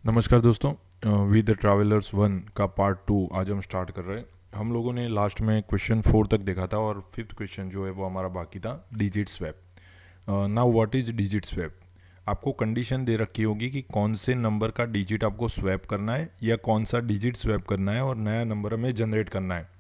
नमस्कार दोस्तों, we the travellers one का पार्ट 2 आज हम स्टार्ट कर रहे हैं। हम लोगों ने लास्ट में क्वेश्चन 4 तक देखा था और फिफ्थ क्वेश्चन जो है वो हमारा बाकी था, digit swap. Now what is digit swap. आपको कंडीशन दे रखी होगी कि कौन से नंबर का डिजिट आपको स्वैप करना है या कौन सा डिजिट स्वैप करना है और नया नंबर हमें जनरेट करना है।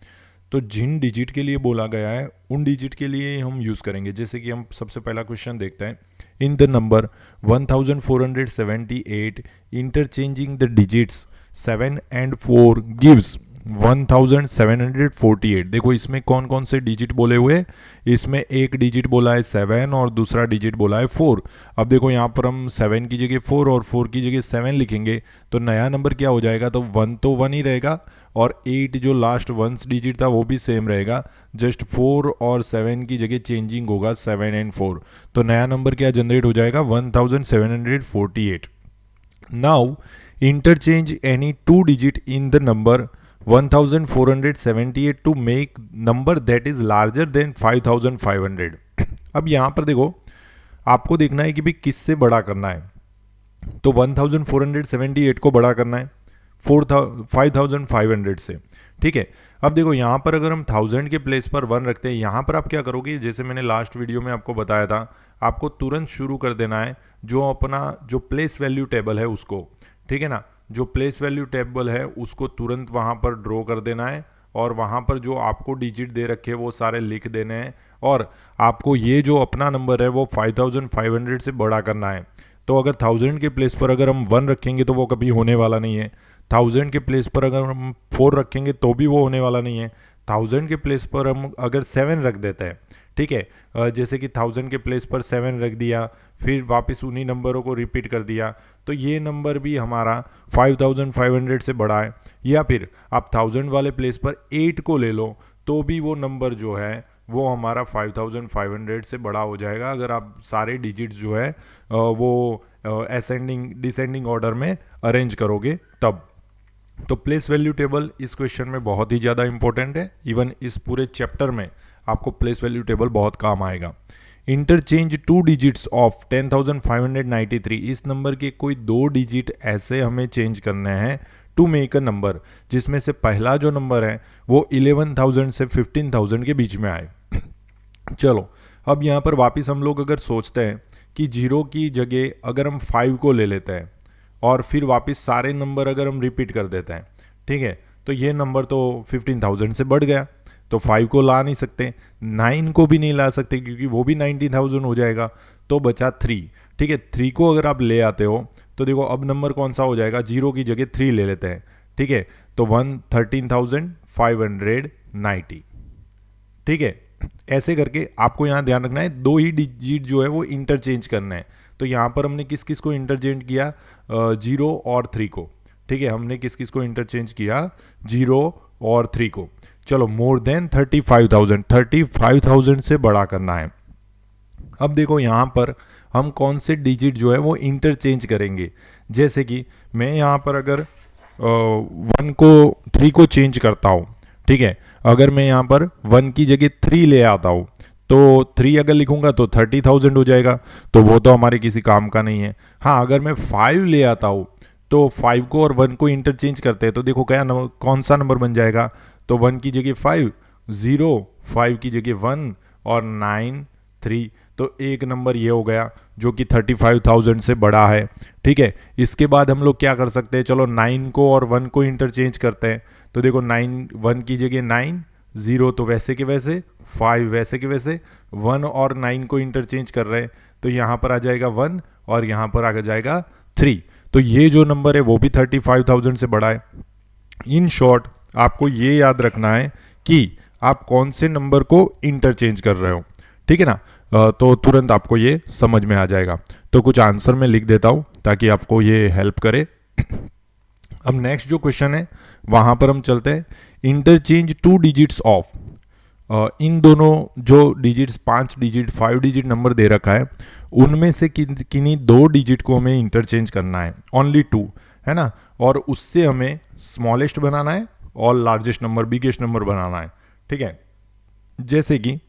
तो जिन डिजिट के लिए बोला गया है उन डिजिट के लिए हम यूज़ करेंगे। जैसे कि हम सबसे पहला क्वेश्चन देखते हैं। इन the number 1478 interchanging the digits 7 and 4 gives 1748। देखो इसमें कौन कौन से डिजिट बोले हुए। इसमें एक डिजिट बोला है 7 और दूसरा डिजिट बोला है 4। अब देखो यहाँ पर हम 7 की जगह 4 और 4 की जगह 7 लिखेंगे तो नया नंबर क्या हो जाएगा, तो 1 तो 1 ही रहेगा और 8 जो लास्ट वंस डिजिट था वो भी सेम रहेगा। जस्ट 4 और 7 की जगह चेंजिंग होगा 7 and 4। तो नया नंबर क्या जनरेट हो जाएगा, 1748। Now interchange any two digit in the number 1478 to make number that is larger than 5500। अब यहाँ पर देखो, आपको देखना है कि भाई किससे बड़ा करना है। तो 1478 को बड़ा करना है 5500 से। ठीक है। अब देखो यहाँ पर अगर हम 1000 के प्लेस पर 1 रखते हैं, यहाँ पर आप क्या करोगे, जैसे मैंने लास्ट वीडियो में आपको बताया था, आपको तुरंत शुरू कर देना है जो अपना जो प्लेस वैल्यू टेबल है उसको। ठीक है ना, जो प्लेस वैल्यू टेबल है उसको तुरंत वहाँ पर ड्रॉ कर देना है और वहाँ पर जो आपको डिजिट दे रखे हैं वो सारे लिख देने हैं और आपको ये जो अपना नंबर है वो 5500 से बड़ा करना है। तो अगर 1000 के प्लेस पर अगर हम 1 रखेंगे तो वो कभी होने वाला नहीं है। 1000 के प्लेस पर अगर हम 4 रखेंगे तो भी वो होने वाला नहीं है। 1000 के प्लेस पर हम अगर 7 रख देते हैं, ठीक है, जैसे कि 1000 के प्लेस पर 7 रख दिया, फिर वापस उन्हीं नंबरों को रिपीट कर दिया, तो ये नंबर भी हमारा 5500 से बड़ा है। या फिर आप 1000 वाले प्लेस पर 8 को ले लो तो भी वो नंबर जो है वो हमारा 5500 से बड़ा हो जाएगा, अगर आप सारे डिजिट्स जो है वो असेंडिंग डिसेंडिंग ऑर्डर में अरेंज करोगे तब। तो प्लेस वैल्यू टेबल इस क्वेश्चन में बहुत ही ज़्यादा इंपॉर्टेंट है। इवन इस पूरे चैप्टर में आपको प्लेस वैल्यू टेबल बहुत काम आएगा। Interchange two digits of 10593। इस नंबर के कोई दो डिजिट ऐसे हमें चेंज करने हैं टू मेक अ नंबर जिसमें से पहला जो नंबर है वो 11,000 से 15,000 के बीच में आए। चलो अब यहाँ पर वापस हम लोग अगर सोचते हैं कि जीरो की जगह अगर हम 5 को ले लेते हैं और फिर वापस सारे नंबर अगर हम रिपीट कर देते हैं, ठीक है, तो ये नंबर तो 15,000 से बढ़ गया। तो 5 को ला नहीं सकते, 9 को भी नहीं ला सकते क्योंकि वो भी 19,000 हो जाएगा। तो बचा 3। ठीक है, 3 को अगर आप ले आते हो तो देखो अब नंबर कौन सा हो जाएगा, जीरो की जगह 3 ले लेते हैं। ठीक है, तो 13,590। ठीक है, ऐसे करके आपको यहाँ ध्यान रखना है दो ही डिजिट जो है वो इंटरचेंज करना है। तो यहाँ पर हमने किस किस को इंटरचेंज किया, 0 और 3 को। ठीक है, हमने किस किस को इंटरचेंज किया, 0 और 3 को। चलो मोर देन 35,000 से बड़ा करना है। अब देखो यहाँ पर हम कौन से डिजिट जो है वो इंटरचेंज करेंगे। जैसे कि मैं यहाँ पर अगर 1 को 3 को चेंज करता हूँ, ठीक है, अगर मैं यहाँ पर 1 की जगह 3 ले आता हूँ तो 3 अगर लिखूंगा तो 30,000 हो जाएगा, तो वो तो हमारे किसी काम का नहीं है। हाँ, अगर मैं 5 ले आता हूँ तो 5 को और 1 को इंटरचेंज करते हैं तो देखो क्या नंबर, कौन सा नंबर बन जाएगा, तो 1 की जगह 5 0, 5 की जगह 1 और 9 3। तो एक नंबर ये हो गया जो कि 35,000 से बड़ा है। ठीक है, इसके बाद हम लोग क्या कर सकते हैं, चलो 9 को और 1 को इंटरचेंज करते हैं। तो देखो 9, 1 की जगह 9, 0 तो वैसे के वैसे, 5 वैसे के वैसे, 1 और 9 को इंटरचेंज कर रहे हैं तो यहाँ पर आ जाएगा 1 और यहाँ पर आ जाएगा 3। तो ये जो नंबर है वो भी 35,000 से बड़ा है। इन शॉर्ट आपको ये याद रखना है कि आप कौन से नंबर को इंटरचेंज कर रहे हो। ठीक है ना, तो तुरंत आपको ये समझ में आ जाएगा। तो कुछ आंसर मैं लिख देता हूँ ताकि आपको ये हेल्प करे। अब नेक्स्ट जो क्वेश्चन है वहाँ पर हम चलते हैं। इंटरचेंज टू डिजिट्स ऑफ, इन दोनों जो डिजिट्स 5 डिजिट 5 डिजिट नंबर दे रखा है उनमें से किन्हीं दो डिजिट को हमें इंटरचेंज करना है, ओनली 2, है ना, और उससे हमें स्मॉलेस्ट बनाना है और लार्जेस्ट नंबर बिगेस्ट नंबर बनाना है। ठीक है, जैसे कि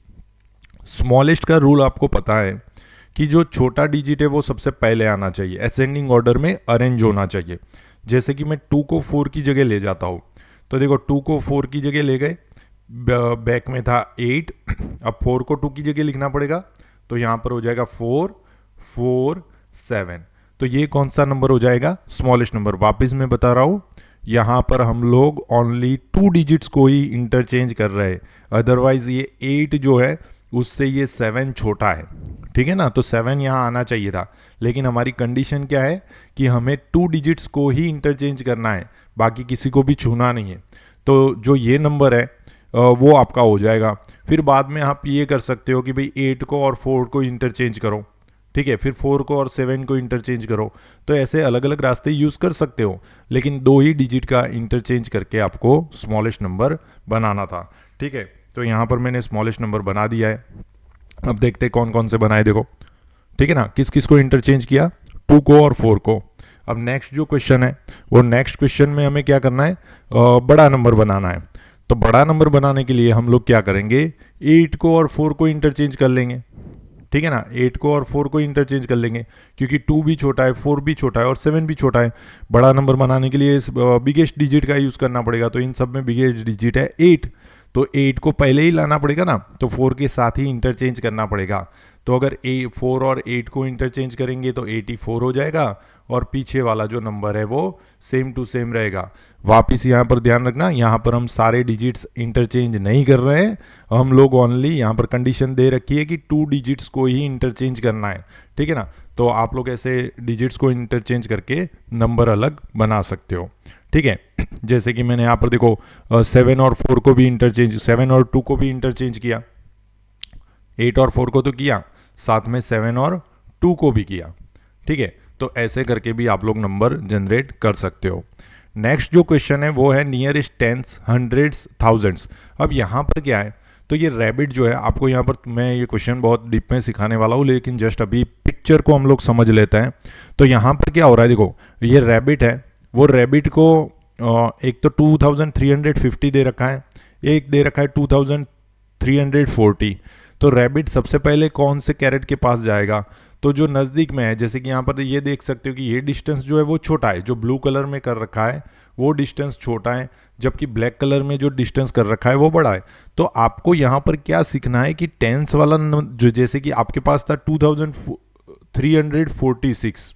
स्मॉलेस्ट का रूल आपको पता है कि जो छोटा डिजिट है वो सबसे पहले आना चाहिए, असेंडिंग ऑर्डर में अरेंज होना चाहिए। जैसे कि मैं 2 को 4 की जगह ले जाता हूँ, तो देखो 2 को 4 की जगह ले गए, बैक में था 8, अब 4 को 2 की जगह लिखना पड़ेगा, तो यहाँ पर हो जाएगा 4 4 7। तो ये कौन सा नंबर हो जाएगा, स्मॉलेस्ट नंबर। वापस मैं बता रहा हूँ, यहाँ पर हम लोग ओनली 2 डिजिट्स को ही इंटरचेंज कर रहे हैं, अदरवाइज ये 8 जो है उससे ये 7 छोटा है, ठीक है ना। तो 7 यहाँ आना चाहिए था, लेकिन हमारी कंडीशन क्या है कि हमें 2 डिजिट्स को ही इंटरचेंज करना है, बाकी किसी को भी छूना नहीं है। तो जो ये नंबर है वो आपका हो जाएगा। फिर बाद में आप ये कर सकते हो कि भाई 8 को और 4 को इंटरचेंज करो, ठीक है, फिर 4 को और 7 को इंटरचेंज करो। तो ऐसे अलग अलग रास्ते यूज़ कर सकते हो, लेकिन 2 ही डिजिट का इंटरचेंज करके आपको स्मॉलेस्ट नंबर बनाना था, ठीक है। तो यहाँ पर मैंने स्मॉलेस्ट नंबर बना दिया है। अब देखते हैं कौन कौन से बनाए, देखो, ठीक है ना। किस किस को इंटरचेंज किया, 2 को और 4 को। अब नेक्स्ट जो क्वेश्चन है, वो नेक्स्ट क्वेश्चन में हमें क्या करना है, बड़ा नंबर बनाना है। तो बड़ा नंबर बनाने के लिए हम लोग क्या करेंगे, 8 को और 4 को इंटरचेंज कर लेंगे, ठीक है ना। 8 को और 4 को इंटरचेंज कर लेंगे, क्योंकि 2 भी छोटा है, 4 भी छोटा है और 7 भी छोटा है। बड़ा नंबर बनाने के लिए बिगेस्ट डिजिट का यूज़ करना पड़ेगा, तो इन सब में बिगेस्ट डिजिट है 8, तो 8 को पहले ही लाना पड़ेगा ना, तो 4 के साथ ही इंटरचेंज करना पड़ेगा। तो अगर 4 और 8 को इंटरचेंज करेंगे तो 84 हो जाएगा, और पीछे वाला जो नंबर है वो सेम टू सेम रहेगा। वापिस यहाँ पर ध्यान रखना, यहाँ पर हम सारे डिजिट्स इंटरचेंज नहीं कर रहे हैं, हम लोग ओनली यहाँ पर कंडीशन दे रखी है कि 2 डिजिट्स को ही इंटरचेंज करना है, ठीक है ना। तो आप लोग ऐसे डिजिट्स को इंटरचेंज करके नंबर अलग बना सकते हो, ठीक है। जैसे कि मैंने यहाँ पर देखो 7 और 4 को भी इंटरचेंज, 7 और 2 को भी इंटरचेंज किया, 8 और 4 को तो किया, साथ में 7 और 2 को भी किया, ठीक है। तो ऐसे करके भी आप लोग नंबर जनरेट कर सकते हो। नेक्स्ट जो क्वेश्चन है वो है नियरेस्ट टेंस, हंड्रेड्स, थाउजेंड्स। अब यहाँ पर क्या है, तो ये रैबिट जो है, आपको यहाँ पर मैं ये क्वेश्चन बहुत डीप में सिखाने वाला हूँ, लेकिन जस्ट अभी पिक्चर को हम लोग समझ लेते हैं। तो यहाँ पर क्या हो रहा है, देखो ये रैबिट है, वो रैबिट को एक तो 2350 दे रखा है, एक दे रखा है 2340। तो रैबिट सबसे पहले कौन से कैरेट के पास जाएगा, तो जो नज़दीक में है। जैसे कि यहाँ पर ये देख सकते हो कि ये डिस्टेंस जो है वो छोटा है, जो ब्लू कलर में कर रखा है वो डिस्टेंस छोटा है, जबकि ब्लैक कलर में जो डिस्टेंस कर रखा है वो बड़ा है। तो आपको यहाँ पर क्या सीखना है कि टेंस वाला जो, जैसे कि आपके पास था 2346,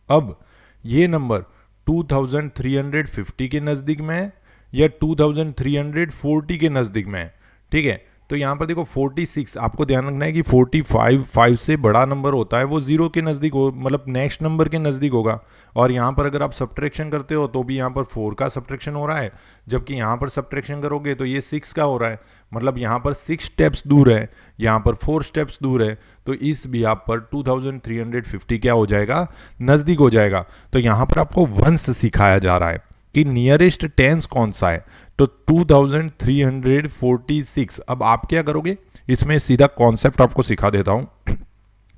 अब ये नंबर 2350 के नज़दीक में है या 2340 के नज़दीक में है, ठीक है। तो यहाँ पर देखो 46, आपको ध्यान रखना है कि 45 से बड़ा नंबर होता है वो 0 के नज़दीक हो, मतलब नेक्स्ट नंबर के नज़दीक होगा। और यहाँ पर अगर आप सब्ट्रैक्शन करते हो तो भी यहाँ पर 4 का सब्ट्रैक्शन हो रहा है, जबकि यहाँ पर सब्ट्रैक्शन करोगे तो ये 6 का हो रहा है, मतलब यहाँ पर 6 स्टेप्स दूर है, यहाँ पर 4 स्टेप्स दूर है। तो इस भी आप पर 2350 क्या हो जाएगा, नज़दीक हो जाएगा। तो यहाँ पर आपको वंश सिखाया जा रहा है कि नियरेस्ट टेंस कौन सा है, तो 2346। अब आप क्या करोगे, इसमें सीधा कॉन्सेप्ट आपको सिखा देता हूं।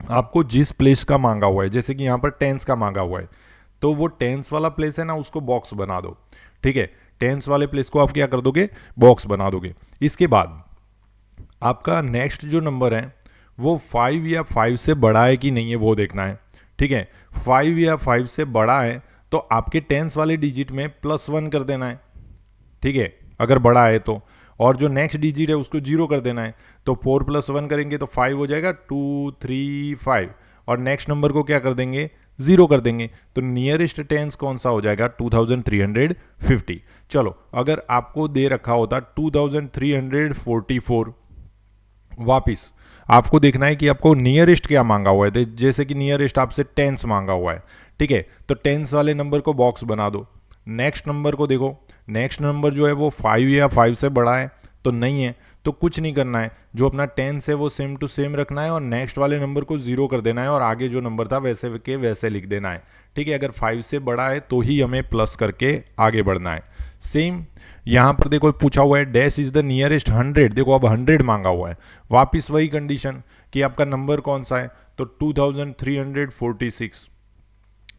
आपको जिस प्लेस का मांगा हुआ है, जैसे कि यहाँ पर टेंस का मांगा हुआ है, तो वो टेंस वाला प्लेस है ना, उसको बॉक्स बना दो, ठीक है। टेंस वाले प्लेस को आप क्या कर दोगे, बॉक्स बना दोगे। इसके बाद आपका नेक्स्ट जो नंबर है वो 5 या 5 से बड़ा है कि नहीं है वो देखना है, ठीक है। 5 या 5 से बड़ा है तो आपके टेंस वाले डिजिट में +1 कर देना है, ठीक है, अगर बड़ा है तो। और जो नेक्स्ट डिजिट है उसको 0 कर देना है, तो 4 + 1 करेंगे तो 5 हो जाएगा, 2 3 5, और नेक्स्ट नंबर को क्या कर देंगे, 0 कर देंगे। तो नियरेस्ट टेंस कौन सा हो जाएगा, 2350। चलो अगर आपको दे रखा होता 2344, वापिस आपको देखना है कि आपको नियरेस्ट क्या मांगा हुआ है। जैसे कि नियरेस्ट आपसे टेंस मांगा हुआ है, ठीक है, तो टेंस वाले नंबर को बॉक्स बना दो। नेक्स्ट नंबर को देखो, नेक्स्ट नंबर जो है वो 5 या 5 से बड़ा है तो नहीं है, तो कुछ नहीं करना है, जो अपना टेंस है वो सेम टू सेम रखना है और नेक्स्ट वाले नंबर को 0 कर देना है और आगे जो नंबर था वैसे के वैसे लिख देना है, ठीक है। अगर 5 से बड़ा है तो ही हमें प्लस करके आगे बढ़ना है। सेम यहाँ पर देखो पूछा हुआ है डैश इज द नियरेस्ट 100, देखो अब 100 मांगा हुआ है, वापिस वही कंडीशन कि आपका नंबर कौन सा है, तो 2346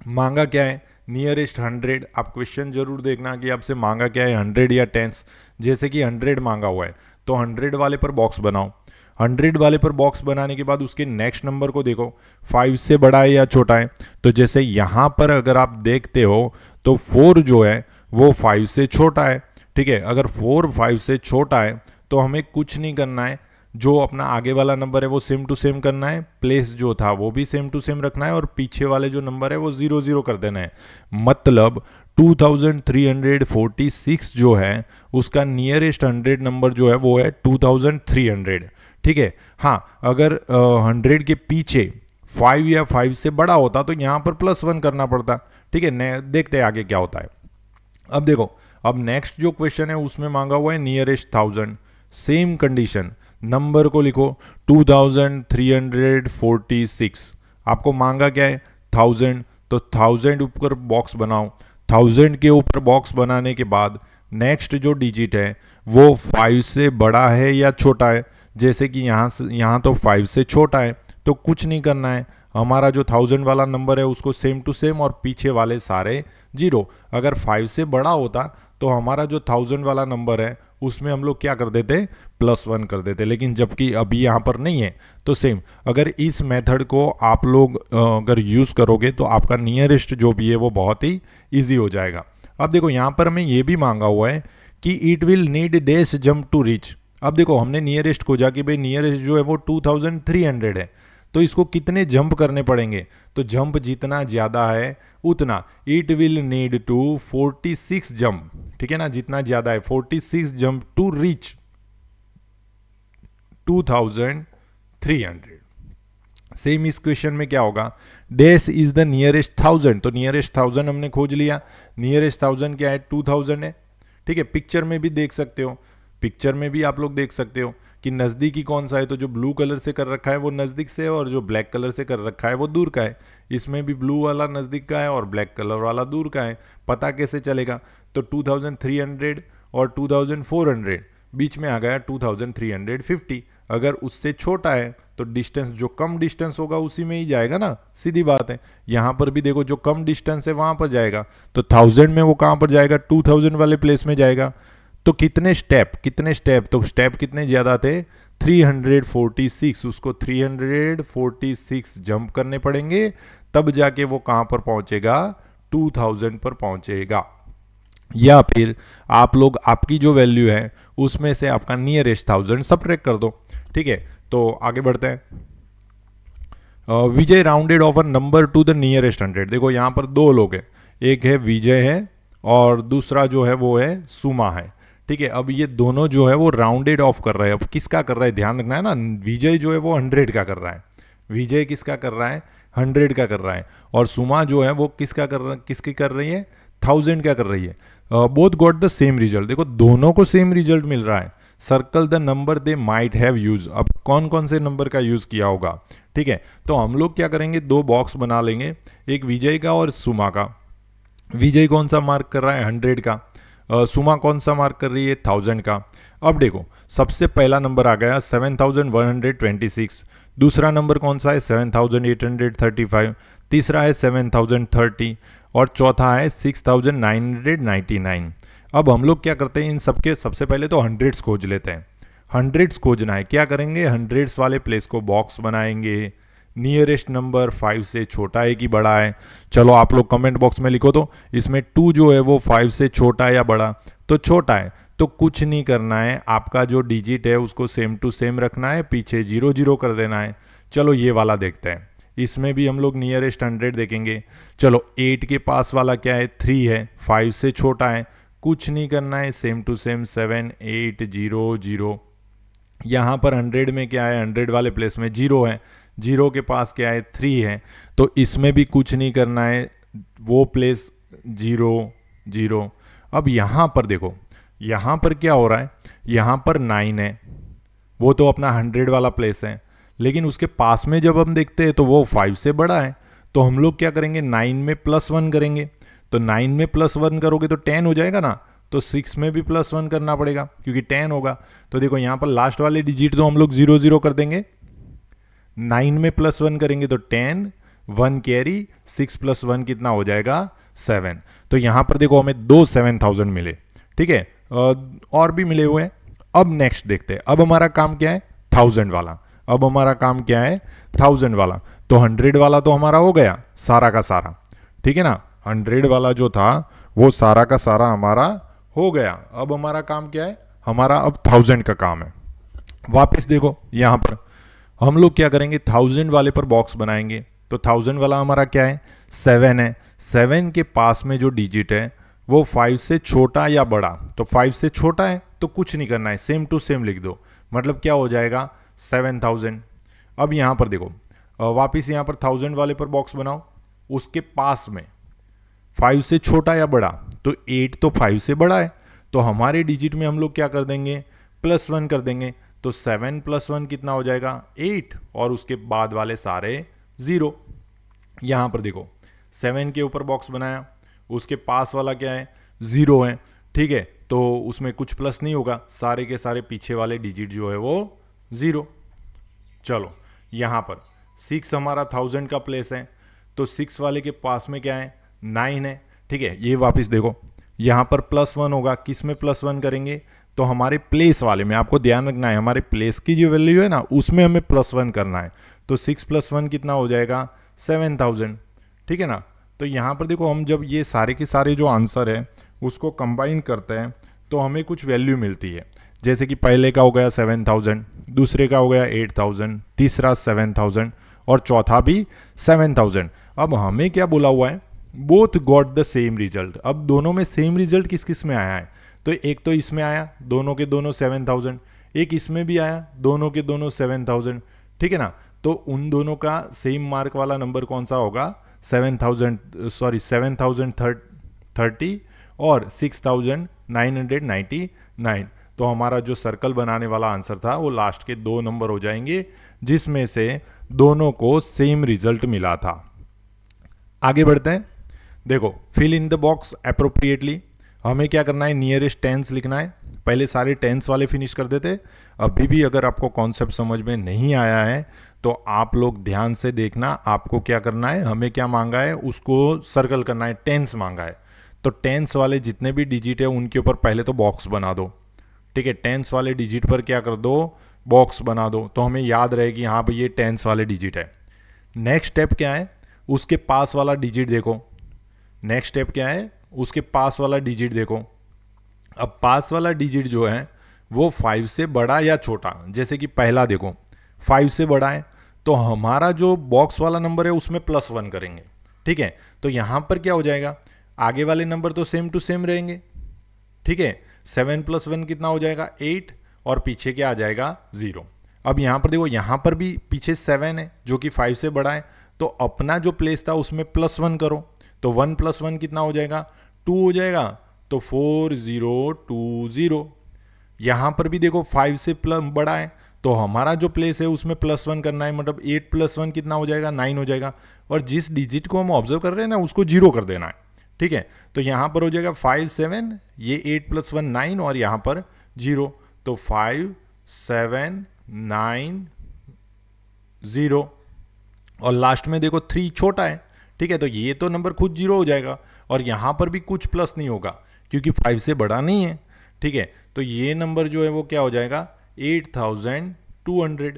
मांगा क्या है, नियरेस्ट 100। आप क्वेश्चन जरूर देखना कि आपसे मांगा क्या है, 100 या टेंस। जैसे कि 100 मांगा हुआ है तो 100 वाले पर बॉक्स बनाओ, 100 वाले पर बॉक्स बनाने के बाद उसके नेक्स्ट नंबर को देखो 5 से बड़ा है या छोटा है। तो जैसे यहाँ पर अगर आप देखते हो तो 4 जो है वो 5 से छोटा है। ठीक है, अगर 4 5 से छोटा है तो हमें कुछ नहीं करना है, जो अपना आगे वाला नंबर है वो सेम टू सेम करना है, प्लेस जो था वो भी सेम टू सेम रखना है और पीछे वाले जो नंबर है वो 0 0 कर देना है। मतलब 2346 जो है उसका नियरेस्ट 100 नंबर जो है वो है 2300। ठीक है, हाँ अगर 100 के पीछे 5 या 5 से बड़ा होता तो यहाँ पर +1 करना पड़ता। ठीक है, देखते हैं आगे क्या होता है। अब देखो, अब नेक्स्ट जो क्वेश्चन है उसमें मांगा हुआ है नियरेस्ट 1000। सेम कंडीशन, नंबर को लिखो 2346। आपको मांगा क्या है 1000, तो 1000 ऊपर बॉक्स बनाओ। 1000 के ऊपर बॉक्स बनाने के बाद नेक्स्ट जो डिजिट है वो 5 से बड़ा है या छोटा है। जैसे कि यहाँ तो 5 से छोटा है तो कुछ नहीं करना है, हमारा जो 1000 वाला नंबर है उसको सेम टू सेम और पीछे वाले सारे 0। अगर 5 से बड़ा होता तो हमारा जो 1000 वाला नंबर है उसमें हम लोग क्या कर देते, +1 कर देते। लेकिन जबकि अभी यहाँ पर नहीं है तो सेम, अगर इस मेथड को आप लोग अगर यूज़ करोगे तो आपका नियरेस्ट जो भी है वो बहुत ही ईजी हो जाएगा। अब देखो यहाँ पर हमें ये भी मांगा हुआ है कि it will need dash jump to reach. अब देखो हमने नियरेस्ट खोजा कि भाई नियरेस्ट जो है वो 2300 है, तो इसको कितने जंप करने पड़ेंगे, तो जंप जितना ज़्यादा है उतना, it will need to 46 jump. ठीक है ना, जितना ज़्यादा है 46 जंप टू रीच 2300। सेम इस क्वेश्चन में क्या होगा, डैश इज द नियरेस्ट 1000। तो नियरेस्ट 1000 हमने खोज लिया, नियरेस्ट 1000 क्या है 2000 है। ठीक है, पिक्चर में भी देख सकते हो, पिक्चर में भी आप लोग देख सकते हो कि नज़दीकी कौन सा है, तो जो ब्लू कलर से कर रखा है वो नज़दीक से है और जो ब्लैक कलर से कर रखा है वो दूर का है। इसमें भी ब्लू वाला नज़दीक का है और ब्लैक कलर वाला दूर का है। पता कैसे चलेगा, तो 2300 और 2400 बीच में आ गया 2350। अगर उससे छोटा है तो डिस्टेंस, जो कम डिस्टेंस होगा उसी में ही जाएगा ना, सीधी बात है। यहाँ पर भी देखो जो कम डिस्टेंस है वहाँ पर जाएगा, तो 1000 में वो कहाँ पर जाएगा, 2000 वाले प्लेस में जाएगा। तो कितने स्टेप, तो स्टेप कितने ज़्यादा थे 346, उसको 346 जंप करने पड़ेंगे, तब जाके वो कहाँ पर पहुँचेगा 2000 पर पहुँचेगा। या फिर आप लोग आपकी जो वैल्यू है उसमें से आपका नियरेस्ट 1000 सब्ट्रैक्ट कर दो। ठीक है, तो आगे बढ़ते हैं। Vijay rounded off a number to the nearest 100। देखो यहाँ पर दो लोग हैं, एक है विजय है और दूसरा जो है वो है सुमा है। ठीक है, अब ये दोनों जो है वो राउंडेड ऑफ कर रहे हैं। अब किसका कर रहा है ध्यान रखना है ना, विजय जो है वो 100 का कर रहा है, विजय किसका कर रहा है 100 का कर रहा है, और सुमा जो है वो किसका कर रहा है, किसकी कर रही है 1000 का कर रही है। Both got the same result. देखो दोनों को सेम रिजल्ट मिल रहा है। Circle the number they might have use. अब कौन कौन से नंबर का यूज किया होगा। ठीक है, तो हम लोग क्या करेंगे, दो बॉक्स बना लेंगे, एक विजय का और सुमा का। विजय कौन सा मार्क कर रहा है 100 का, सुमा कौन सा मार्क कर रही है 1000 का। अब देखो सबसे पहला नंबर आ गया 7126, दूसरा नंबर कौन सा है 7835, तीसरा है 7030 और चौथा है 6999। अब हम लोग क्या करते हैं, इन सबके सबसे पहले तो हंड्रेड्स खोज लेते हैं। हंड्रेड्स खोजना है, क्या करेंगे, हंड्रेड्स वाले प्लेस को बॉक्स बनाएंगे। नियरेस्ट नंबर 5 से छोटा है कि बड़ा है, चलो आप लोग कमेंट बॉक्स में लिखो तो इसमें 2 जो है वो 5 से छोटा है या बड़ा, तो छोटा है, तो कुछ नहीं करना है, आपका जो डिजिट है उसको सेम टू सेम रखना है, पीछे 0 0 कर देना है। चलो ये वाला देखते हैं, इसमें भी हम लोग नियरेस्ट 100 देखेंगे। चलो 8 के पास वाला क्या है 3 है, 5 से छोटा है, कुछ नहीं करना है, सेम टू सेम 7 8 0 0। यहाँ पर 100 में क्या है, 100 वाले प्लेस में 0 है, 0 के पास क्या है 3 है, तो इसमें भी कुछ नहीं करना है, वो प्लेस 0 0। अब यहाँ पर देखो, यहाँ पर क्या हो रहा है, यहाँ पर 9 है, वो तो अपना 100 वाला प्लेस है, लेकिन उसके पास में जब हम देखते हैं तो वो 5 से बड़ा है, तो हम लोग क्या करेंगे 9 में +1 करेंगे। तो 9 में +1 करोगे तो 10 हो जाएगा ना, तो 6 में भी +1 करना पड़ेगा क्योंकि 10 होगा। तो देखो यहाँ पर लास्ट वाले डिजिट तो हम लोग 0 0 कर देंगे, 9 में +1 करेंगे तो 10, 1 कैरी, 6 + 1 कितना हो जाएगा 7। तो यहाँ पर देखो हमें 2 7000 मिले। ठीक है, और भी मिले हुए हैं। अब नेक्स्ट देखते हैं, अब हमारा काम क्या है, 1000 वाला। अब हमारा काम क्या है, 1000 वाला। तो 100 वाला तो हमारा हो गया सारा का सारा, ठीक है ना। 100 वाला जो था वो सारा का सारा हमारा हो गया। अब हमारा काम क्या है, हमारा अब 1000 का काम है। वापस देखो यहां पर हम लोग क्या करेंगे, 1000 वाले पर बॉक्स बनाएंगे। तो 1000 वाला हमारा क्या है, 7 है। 7 के पास में जो डिजिट है वो 5 से छोटा या बड़ा, तो 5 से छोटा है तो कुछ नहीं करना है, सेम टू सेम लिख दो, मतलब क्या हो जाएगा 7000। अब यहाँ पर देखो वापिस यहाँ पर 1000 वाले पर बॉक्स बनाओ, उसके पास में 5 से छोटा या बड़ा, तो 8 तो 5 से बड़ा है, तो हमारे डिजिट में हम लोग क्या कर देंगे, +1 कर देंगे। तो 7 + 1 कितना हो जाएगा 8, और उसके बाद वाले सारे 0। यहाँ पर देखो 7 के ऊपर बॉक्स बनाया, उसके पास वाला क्या है 0 है, ठीक है, तो उसमें कुछ प्लस नहीं होगा, सारे के सारे पीछे वाले डिजिट जो है वो 0। चलो यहाँ पर 6 हमारा 1000 का प्लेस है, तो 6 वाले के पास में क्या है 9 है, ठीक है। ये वापस देखो यहाँ पर +1 होगा, किस में +1 करेंगे, तो हमारे प्लेस वाले में। आपको ध्यान रखना है हमारे प्लेस की जो वैल्यू है ना उसमें हमें +1 करना है। तो 6 + 1 कितना हो जाएगा 7000, ठीक है ना। तो यहाँ पर देखो हम जब ये सारे के सारे जो आंसर है उसको कंबाइन करते हैं तो हमें कुछ वैल्यू मिलती है। जैसे कि पहले का हो गया 7000, दूसरे का हो गया 8000, तीसरा 7000 और चौथा भी 7000। अब हमें क्या बोला हुआ है, both got the same result. अब दोनों में सेम रिजल्ट किस किस में आया है, तो एक तो इसमें आया दोनों के दोनों 7000, एक इसमें भी आया दोनों के दोनों 7000, ठीक है ना। तो उन दोनों का सेम मार्क वाला नंबर कौन सा होगा, 7030 और 6999। तो हमारा जो सर्कल बनाने वाला आंसर था वो लास्ट के 2 नंबर हो जाएंगे, जिसमें से दोनों को सेम रिजल्ट मिला था। आगे बढ़ते हैं, देखो fill in the box appropriately. हमें क्या करना है, नियरेस्ट टेंस लिखना है। पहले सारे टेंस वाले फिनिश कर देते। अभी भी अगर आपको कॉन्सेप्ट समझ में नहीं आया है तो आप लोग ध्यान से देखना, आपको क्या करना है, हमें क्या मांगा है उसको सर्कल करना है, टेंस मांगा है। तो टेंस वाले जितने भी डिजिट है उनके ऊपर पहले तो बॉक्स बना दो, ठीक है। टेंस वाले डिजिट पर क्या कर दो, बॉक्स बना दो, तो हमें याद रहे कि हाँ भाई ये टेंस वाले डिजिट है। नेक्स्ट स्टेप क्या है, उसके पास वाला डिजिट देखो। नेक्स्ट स्टेप क्या है, उसके पास वाला डिजिट देखो। अब पास वाला डिजिट जो है वो 5 से बड़ा या छोटा, जैसे कि पहला देखो 5 से बड़ा है तो हमारा जो बॉक्स वाला नंबर है उसमें +1 करेंगे, ठीक है। तो यहां पर क्या हो जाएगा, आगे वाले नंबर तो सेम टू सेम रहेंगे, ठीक है। 7 + 1 कितना हो जाएगा 8, और पीछे क्या आ जाएगा 0। अब यहां पर देखो यहां पर भी पीछे 7 है जो कि 5 से बड़ा है, तो अपना जो प्लेस था उसमें +1 करो, तो 1 + 1 कितना हो जाएगा 2 हो जाएगा, तो 4020। यहां पर भी देखो 5 से बड़ा है तो हमारा जो प्लेस है उसमें +1 करना है, मतलब 8 + 1 कितना हो जाएगा 9 हो जाएगा, और जिस डिजिट को हम ऑब्जर्व कर रहे हैं ना उसको 0 कर देना है, ठीक है। तो यहां पर हो जाएगा 5 7, ये 8 + 1 9 और यहां पर 0, तो 5 7 9 0, और लास्ट में देखो 3 छोटा है, ठीक है। तो ये तो नंबर खुद 0 हो जाएगा, और यहां पर भी कुछ प्लस नहीं होगा क्योंकि 5 से बड़ा नहीं है, ठीक है। तो ये नंबर जो है वो क्या हो जाएगा 8200,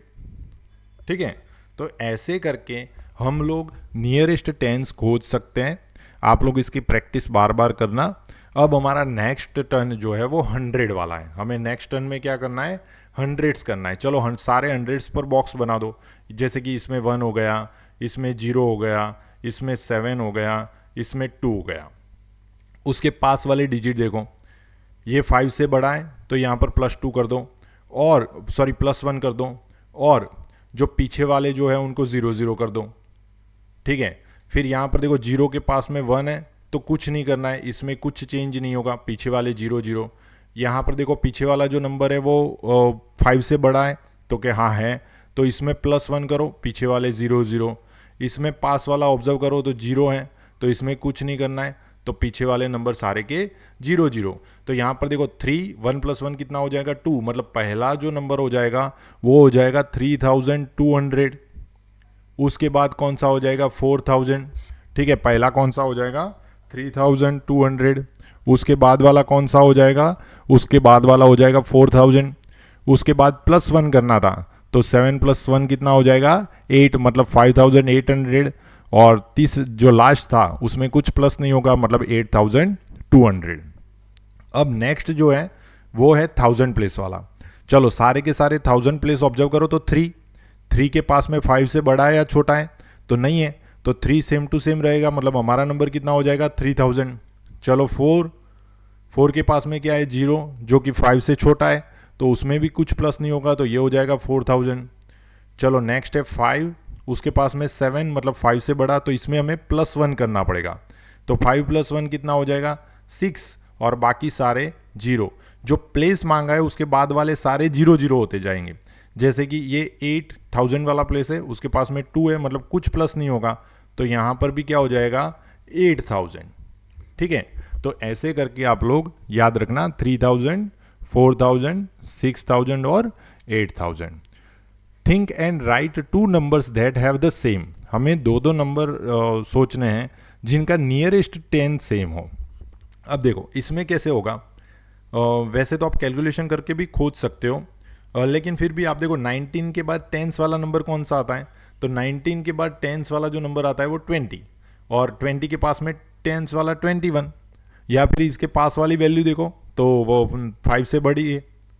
ठीक है। तो ऐसे करके हम लोग नियरेस्ट टेंस खोज सकते हैं। आप लोग इसकी प्रैक्टिस बार बार करना। अब हमारा नेक्स्ट टर्न जो है वो 100 वाला है। हमें नेक्स्ट टर्न में क्या करना है, हंड्रेड्स करना है। चलो सारे हंड्रेड्स पर बॉक्स बना दो, जैसे कि इसमें 1 हो गया, इसमें 0 हो गया, इसमें 7 हो गया, इसमें 2 हो गया। उसके पास वाले डिजिट देखो, ये 5 से बड़ा है तो यहाँ पर +2 कर दो, और सॉरी +1 कर दो, और जो पीछे वाले जो है उनको 0 0 कर दो, ठीक है। फिर यहाँ पर देखो 0 के पास में 1 है तो कुछ नहीं करना है, इसमें कुछ चेंज नहीं होगा, पीछे वाले 0 0। यहाँ पर देखो पीछे वाला जो नंबर है वो 5 से बड़ा है तो क्या हाँ है, तो इसमें +1 करो, पीछे वाले 0 0। इसमें पास वाला ऑब्जर्व करो तो 0 है तो इसमें कुछ नहीं करना है, तो पीछे वाले नंबर सारे के 0 0। तो यहाँ पर देखो 3 1 + 1 कितना हो जाएगा 2, मतलब पहला जो नंबर हो जाएगा वो हो जाएगा 3200। उसके बाद कौन सा हो जाएगा 4000, ठीक है। पहला कौन सा हो जाएगा 3200। उसके बाद वाला कौन सा हो जाएगा, उसके बाद वाला हो जाएगा 4000। उसके बाद +1 करना था तो 7 + 1 कितना हो जाएगा 8, मतलब 5800। और तीस जो लास्ट था उसमें कुछ प्लस नहीं होगा, मतलब 8200। अब नेक्स्ट जो है वो है 1000 प्लेस वाला। चलो सारे के सारे 1000 प्लेस ऑब्जर्व करो तो 3 के पास में 5 से बड़ा है या छोटा है, तो नहीं है, तो 3 सेम टू सेम रहेगा, मतलब हमारा नंबर कितना हो जाएगा 3000। चलो 4 के पास में क्या है 0, जो कि 5 से छोटा है, तो उसमें भी कुछ प्लस नहीं होगा, तो ये हो जाएगा 4000। चलो नेक्स्ट है 5, उसके पास में 7, मतलब 5 से बड़ा, तो इसमें हमें +1 करना पड़ेगा, तो 5 + 1 कितना हो जाएगा 6, और बाकी सारे 0। जो प्लेस मांगा है उसके बाद वाले सारे 0 0 होते जाएंगे। जैसे कि ये 8000 वाला प्लेस है, उसके पास में 2 है, मतलब कुछ प्लस नहीं होगा, तो यहाँ पर भी क्या हो जाएगा 8000। ठीक है, तो ऐसे करके आप लोग याद रखना 3000, 4000, 6000 और 8000। Think and right 2 numbers that have the same. हमें दो नंबर सोचने हैं जिनका नियरेस्ट 10 सेम हो। अब देखो इसमें कैसे होगा, वैसे तो आप कैलकुलेशन करके भी खोज सकते हो, लेकिन फिर भी आप देखो 19 के बाद 10s वाला नंबर कौन सा आता है, तो 19 के बाद 10s वाला जो नंबर आता है वो 20, और 20 के पास में 10s वाला 21, या फिर इसके पास वाली वैल्यू देखो तो वो 5 से बड़ी है,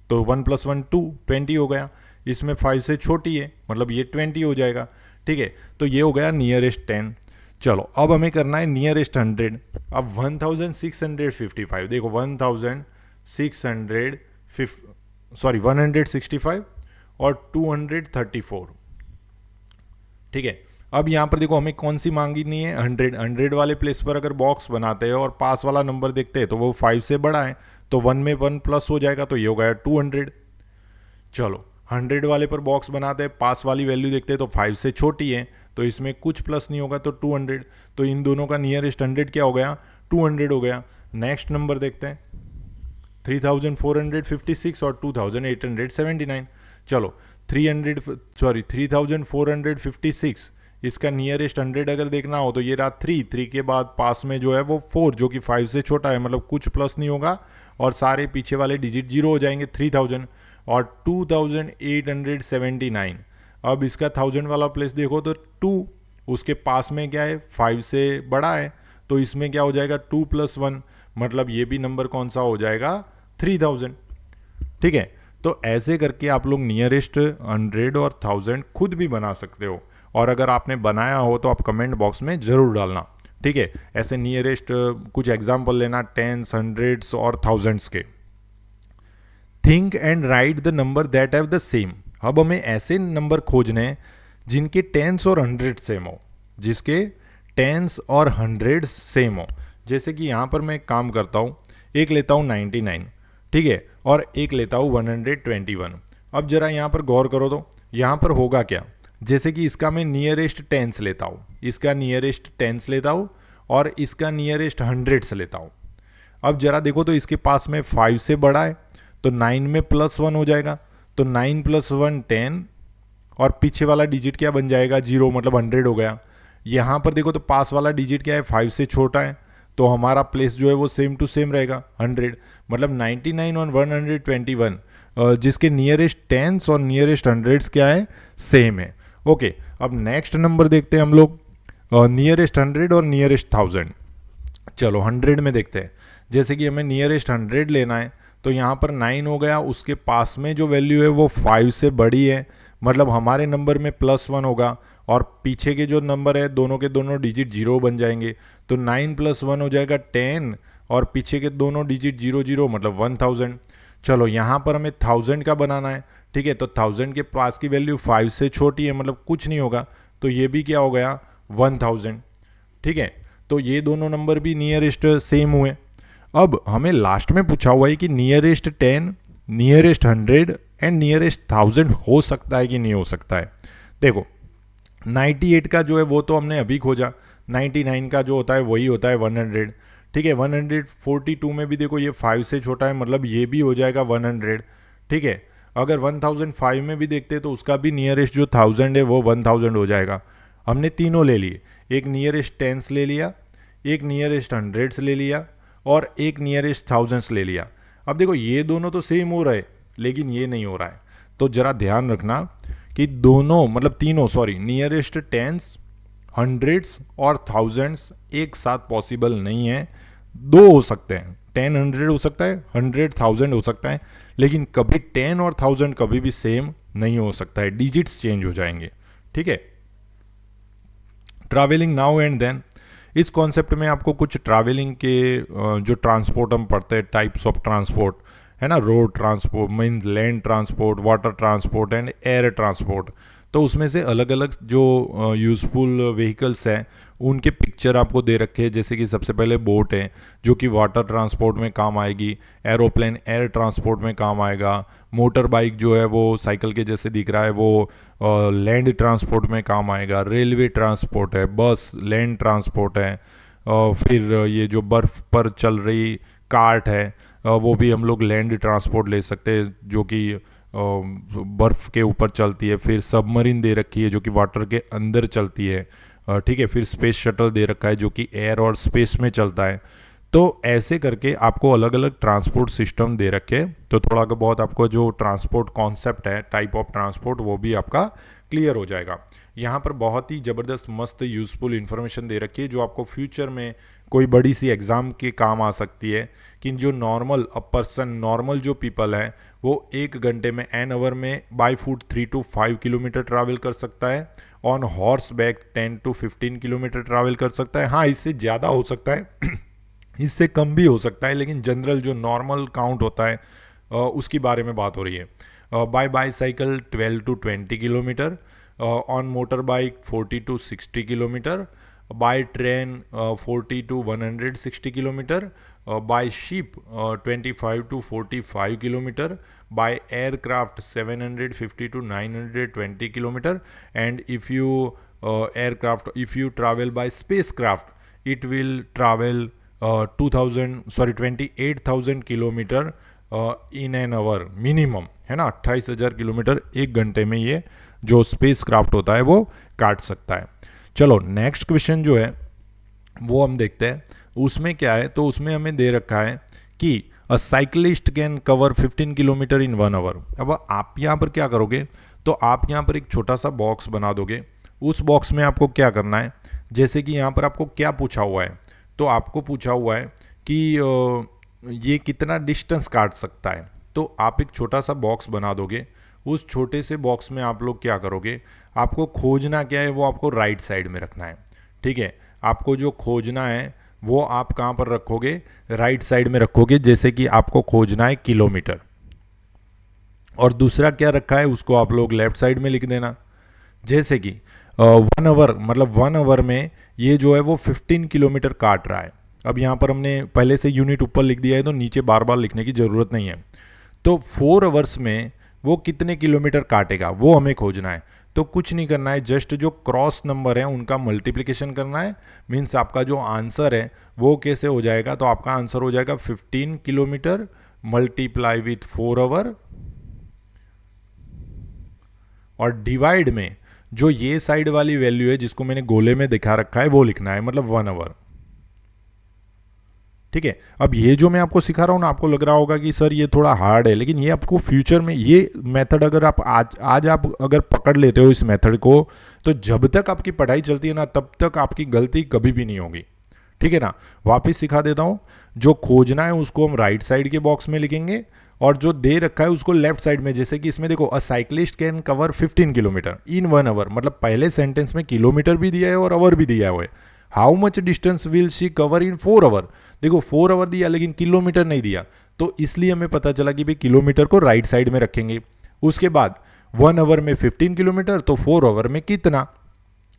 तो 1 + 1 2 20 हो गया। इसमें 5 से छोटी है, मतलब ये 20 हो जाएगा। ठीक है, तो ये हो गया नियरेस्ट 10। चलो अब हमें करना है नियरेस्ट 100। अब 1655, देखो 165 और 234। ठीक है, अब यहाँ पर देखो हमें कौन सी मांगी नहीं है 100 वाले प्लेस पर अगर बॉक्स बनाते हैं और पास वाला नंबर देखते हैं तो वो 5 से बड़ा है, तो 1 में 1 प्लस हो जाएगा, तो ये हो गया 200। चलो 100 वाले पर बॉक्स बनाते हैं, पास वाली वैल्यू देखते हैं तो 5 से छोटी है, तो इसमें कुछ प्लस नहीं होगा, तो 200। तो इन दोनों का नियरेस्ट 100 क्या हो गया 200 हो गया। नेक्स्ट नंबर देखते हैं 3456 और 2879। चलो 3456, इसका नियरेस्ट 100 अगर देखना हो तो ये रहा 3 के बाद पास में जो है वो 4, जो कि 5 से छोटा है, मतलब कुछ प्लस नहीं होगा, और सारे पीछे वाले डिजिट 0 हो जाएंगे 3000 और 2879। अब इसका 1000 वाला प्लेस देखो तो 2, उसके पास में क्या है 5 से बड़ा है, तो इसमें क्या हो जाएगा 2 + 1, मतलब ये भी नंबर कौन सा हो जाएगा 3000। ठीक है, तो ऐसे करके आप लोग नियरेस्ट 100 और 1000 खुद भी बना सकते हो, और अगर आपने बनाया हो तो आप कमेंट बॉक्स में ज़रूर डालना। ठीक है, ऐसे नियरेस्ट कुछ एग्जाम्पल लेना 10s, 100s और 1000s के। Think and right the number that have the same. अब हमें ऐसे नंबर खोजने हैं जिनके 10s और 100s सेम हो, जिसके 10s और 100s सेम हो। जैसे कि यहाँ पर मैं एक काम करता हूँ, एक लेता हूँ 99, ठीक है, और एक लेता हूँ 121। अब जरा यहाँ पर गौर करो तो यहाँ पर होगा क्या, जैसे कि इसका मैं नियरेस्ट 10s लेता हूँ, इसका नियरेस्ट 10s लेता हूँ, और इसका नियरेस्ट 100s लेता हूँ। अब जरा देखो तो इसके पास में 5 से बड़ा है, तो 9 में +1 हो जाएगा, तो 9 + 1 10, और पीछे वाला डिजिट क्या बन जाएगा 0, मतलब 100 हो गया। यहाँ पर देखो तो पास वाला डिजिट क्या है 5 से छोटा है, तो हमारा प्लेस जो है वो सेम टू सेम रहेगा 100, मतलब 99 और 121, जिसके नियरेस्ट 10s और नियरेस्ट 100s क्या है सेम है। ओके, अब नेक्स्ट नंबर देखते हैं हम लोग, नियरेस्ट 100 और नियरेस्ट 1000। चलो 100 में देखते हैं, जैसे कि हमें नियरेस्ट 100 लेना है, तो यहाँ पर 9 हो गया, उसके पास में जो वैल्यू है वो 5 से बड़ी है, मतलब हमारे नंबर में +1 होगा, और पीछे के जो नंबर है दोनों के दोनों डिजिट 0 बन जाएंगे, तो 9 + 1 हो जाएगा 10, और पीछे के दोनों डिजिट 0 0, मतलब 1000। चलो यहाँ पर हमें 1000 का बनाना है, ठीक है, तो 1000 के पास की वैल्यू 5 से छोटी है, मतलब कुछ नहीं होगा, तो ये भी क्या हो गया 1000। ठीक है, तो ये दोनों नंबर भी नियरेस्ट सेम हुए। अब हमें लास्ट में पूछा हुआ है कि नियरेस्ट 10, नियरेस्ट 100 एंड नियरेस्ट 1000 हो सकता है कि नहीं हो सकता है। देखो 98 का जो है वो तो हमने अभी खोजा, 99 का जो होता है वही होता है 100। ठीक है, 142 में भी देखो ये 5 से छोटा है, मतलब ये भी हो जाएगा 100। ठीक है, अगर 1005 में भी देखते हैं तो उसका भी नियरेस्ट जो 1000 है वो 1000 हो जाएगा। हमने तीनों ले लिए, एक नियरेस्ट 10s ले लिया, एक नियरेस्ट 100s ले लिया, और एक नियरेस्ट 1000s ले लिया। अब देखो ये दोनों तो सेम हो रहा है, लेकिन ये नहीं हो रहा है, तो ज़रा ध्यान रखना कि दोनों मतलब तीनों सॉरी नियरेस्ट टेंस, हंड्रेड्स और थाउजेंड्स एक साथ पॉसिबल नहीं है। दो हो सकते हैं, 10 100 हो सकता है, 100 1000 हो सकता है, लेकिन कभी 10 और 1000 कभी भी सेम नहीं हो सकता है, डिजिट्स चेंज हो जाएंगे। ठीक है। ट्रैवलिंग नाउ एंड देन, इस कॉन्सेप्ट में आपको कुछ ट्रैवलिंग के जो ट्रांसपोर्ट हम पढ़ते हैं, टाइप्स ऑफ ट्रांसपोर्ट है ना, road transport means land transport, water transport and air transport. तो उसमें से अलग अलग जो यूज़फुल व्हीकल्स हैं उनके पिक्चर आपको दे रखे हैं। जैसे कि सबसे पहले बोट है जो कि वाटर ट्रांसपोर्ट में काम आएगी, एरोप्लेन एयर ट्रांसपोर्ट में काम आएगा, मोटर बाइक जो है वो साइकिल के जैसे दिख रहा है वो लैंड ट्रांसपोर्ट में काम आएगा, रेलवे ट्रांसपोर्ट है, बस लैंड ट्रांसपोर्ट है, फिर ये जो बर्फ़ पर चल रही कार्ट है वो भी हम लोग लैंड ट्रांसपोर्ट ले सकते हैं जो कि बर्फ़ के ऊपर चलती है। फिर सबमरीन दे रखी है जो कि वाटर के अंदर चलती है। ठीक है। फिर स्पेस शटल दे रखा है जो कि एयर और स्पेस में चलता है। तो ऐसे करके आपको अलग अलग ट्रांसपोर्ट सिस्टम दे रखे, तो थोड़ा का बहुत आपको जो ट्रांसपोर्ट कॉन्सेप्ट है, टाइप ऑफ ट्रांसपोर्ट, वो भी आपका क्लियर हो जाएगा। यहाँ पर बहुत ही ज़बरदस्त मस्त यूज़फुल इन्फॉर्मेशन दे रखी है जो आपको फ्यूचर में कोई बड़ी सी एग्ज़ाम के काम आ सकती है कि जो नॉर्मल पर्सन, नॉर्मल जो पीपल हैं वो 1 घंटे में एन आवर में by foot 3 to 5 kilometre travel कर सकता है, on horse back 10 to 15 kilometre travel कर सकता है। हाँ, इससे ज़्यादा हो सकता है इससे कम भी हो सकता है, लेकिन जनरल जो नॉर्मल काउंट होता है उसकी बारे में बात हो रही है। Bicycle 12 to 20 kilometre, on motor bike 40 to 60 kilometre, by train 40 to 160 kilometre, by ship 25 to 45 kilometre, by aircraft 750 to 920 kilometre, and if you travel by spacecraft it will travel 28,000 kilometre in an hour minimum, है ना। 28,000 kilometre 1 घंटे में ये जो space craft होता है वो काट सकता है। चलो नेक्स्ट क्वेश्चन जो है वो हम देखते हैं। उसमें क्या है, तो उसमें हमें दे रखा है कि a cyclist can cover 15 kilometre in 1 hour. अब आप यहाँ पर क्या करोगे, तो आप यहाँ पर एक छोटा सा बॉक्स बना दोगे। उस बॉक्स में आपको क्या करना है, जैसे कि यहाँ पर आपको क्या पूछा हुआ है, तो आपको पूछा हुआ है कि ये कितना डिस्टेंस काट सकता है। तो आप एक छोटा सा बॉक्स बना दोगे। उस छोटे से बॉक्स में आप लोग क्या करोगे, आपको खोजना क्या है, वो आपको राइट साइड में रखना है। ठीक है। आपको जो खोजना है वो आप कहाँ पर रखोगे, राइट साइड में रखोगे। जैसे कि आपको खोजना है किलोमीटर, और दूसरा क्या रखा है उसको आप लोग लेफ्ट साइड में लिख देना। जैसे कि 1 आवर मतलब 1 आवर में ये जो है वो 15 किलोमीटर काट रहा है। अब यहाँ पर हमने पहले से यूनिट ऊपर लिख दिया है तो नीचे बार बार लिखने की ज़रूरत नहीं है। तो 4 आवर्स में वो कितने किलोमीटर काटेगा वो हमें खोजना है। तो कुछ नहीं करना है, जस्ट जो क्रॉस नंबर है उनका मल्टीप्लिकेशन करना है। मीन्स आपका जो आंसर है वो कैसे हो जाएगा, तो आपका आंसर हो जाएगा 15 किलोमीटर मल्टीप्लाई विथ 4 आवर, और डिवाइड में जो ये साइड वाली वैल्यू है जिसको मैंने गोले में दिखा रखा है वो लिखना है, मतलब 1 आवर। ठीक है। अब ये जो मैं आपको सिखा रहा हूँ ना, आपको लग रहा होगा कि सर ये थोड़ा हार्ड है, लेकिन ये आपको फ्यूचर में ये मेथड अगर आप आज आप अगर पकड़ लेते हो इस मेथड को, तो जब तक आपकी पढ़ाई चलती है ना तब तक आपकी गलती कभी भी नहीं होगी। ठीक है ना। वापिस सिखा देता हूँ, जो खोजना है उसको हम राइट साइड के बॉक्स में लिखेंगे, और जो दे रखा है उसको लेफ्ट साइड में। जैसे कि इसमें देखो, a cyclist can cover 15 kilometre in 1 hour, मतलब पहले सेंटेंस में किलोमीटर भी दिया है और आवर भी दिया हुआ है। How much distance will she cover in 4 hour, देखो 4 आवर दिया लेकिन किलोमीटर नहीं दिया, तो इसलिए हमें पता चला कि भाई किलोमीटर को राइट साइड में रखेंगे। उसके बाद 1 आवर में 15 किलोमीटर, तो 4 आवर में कितना।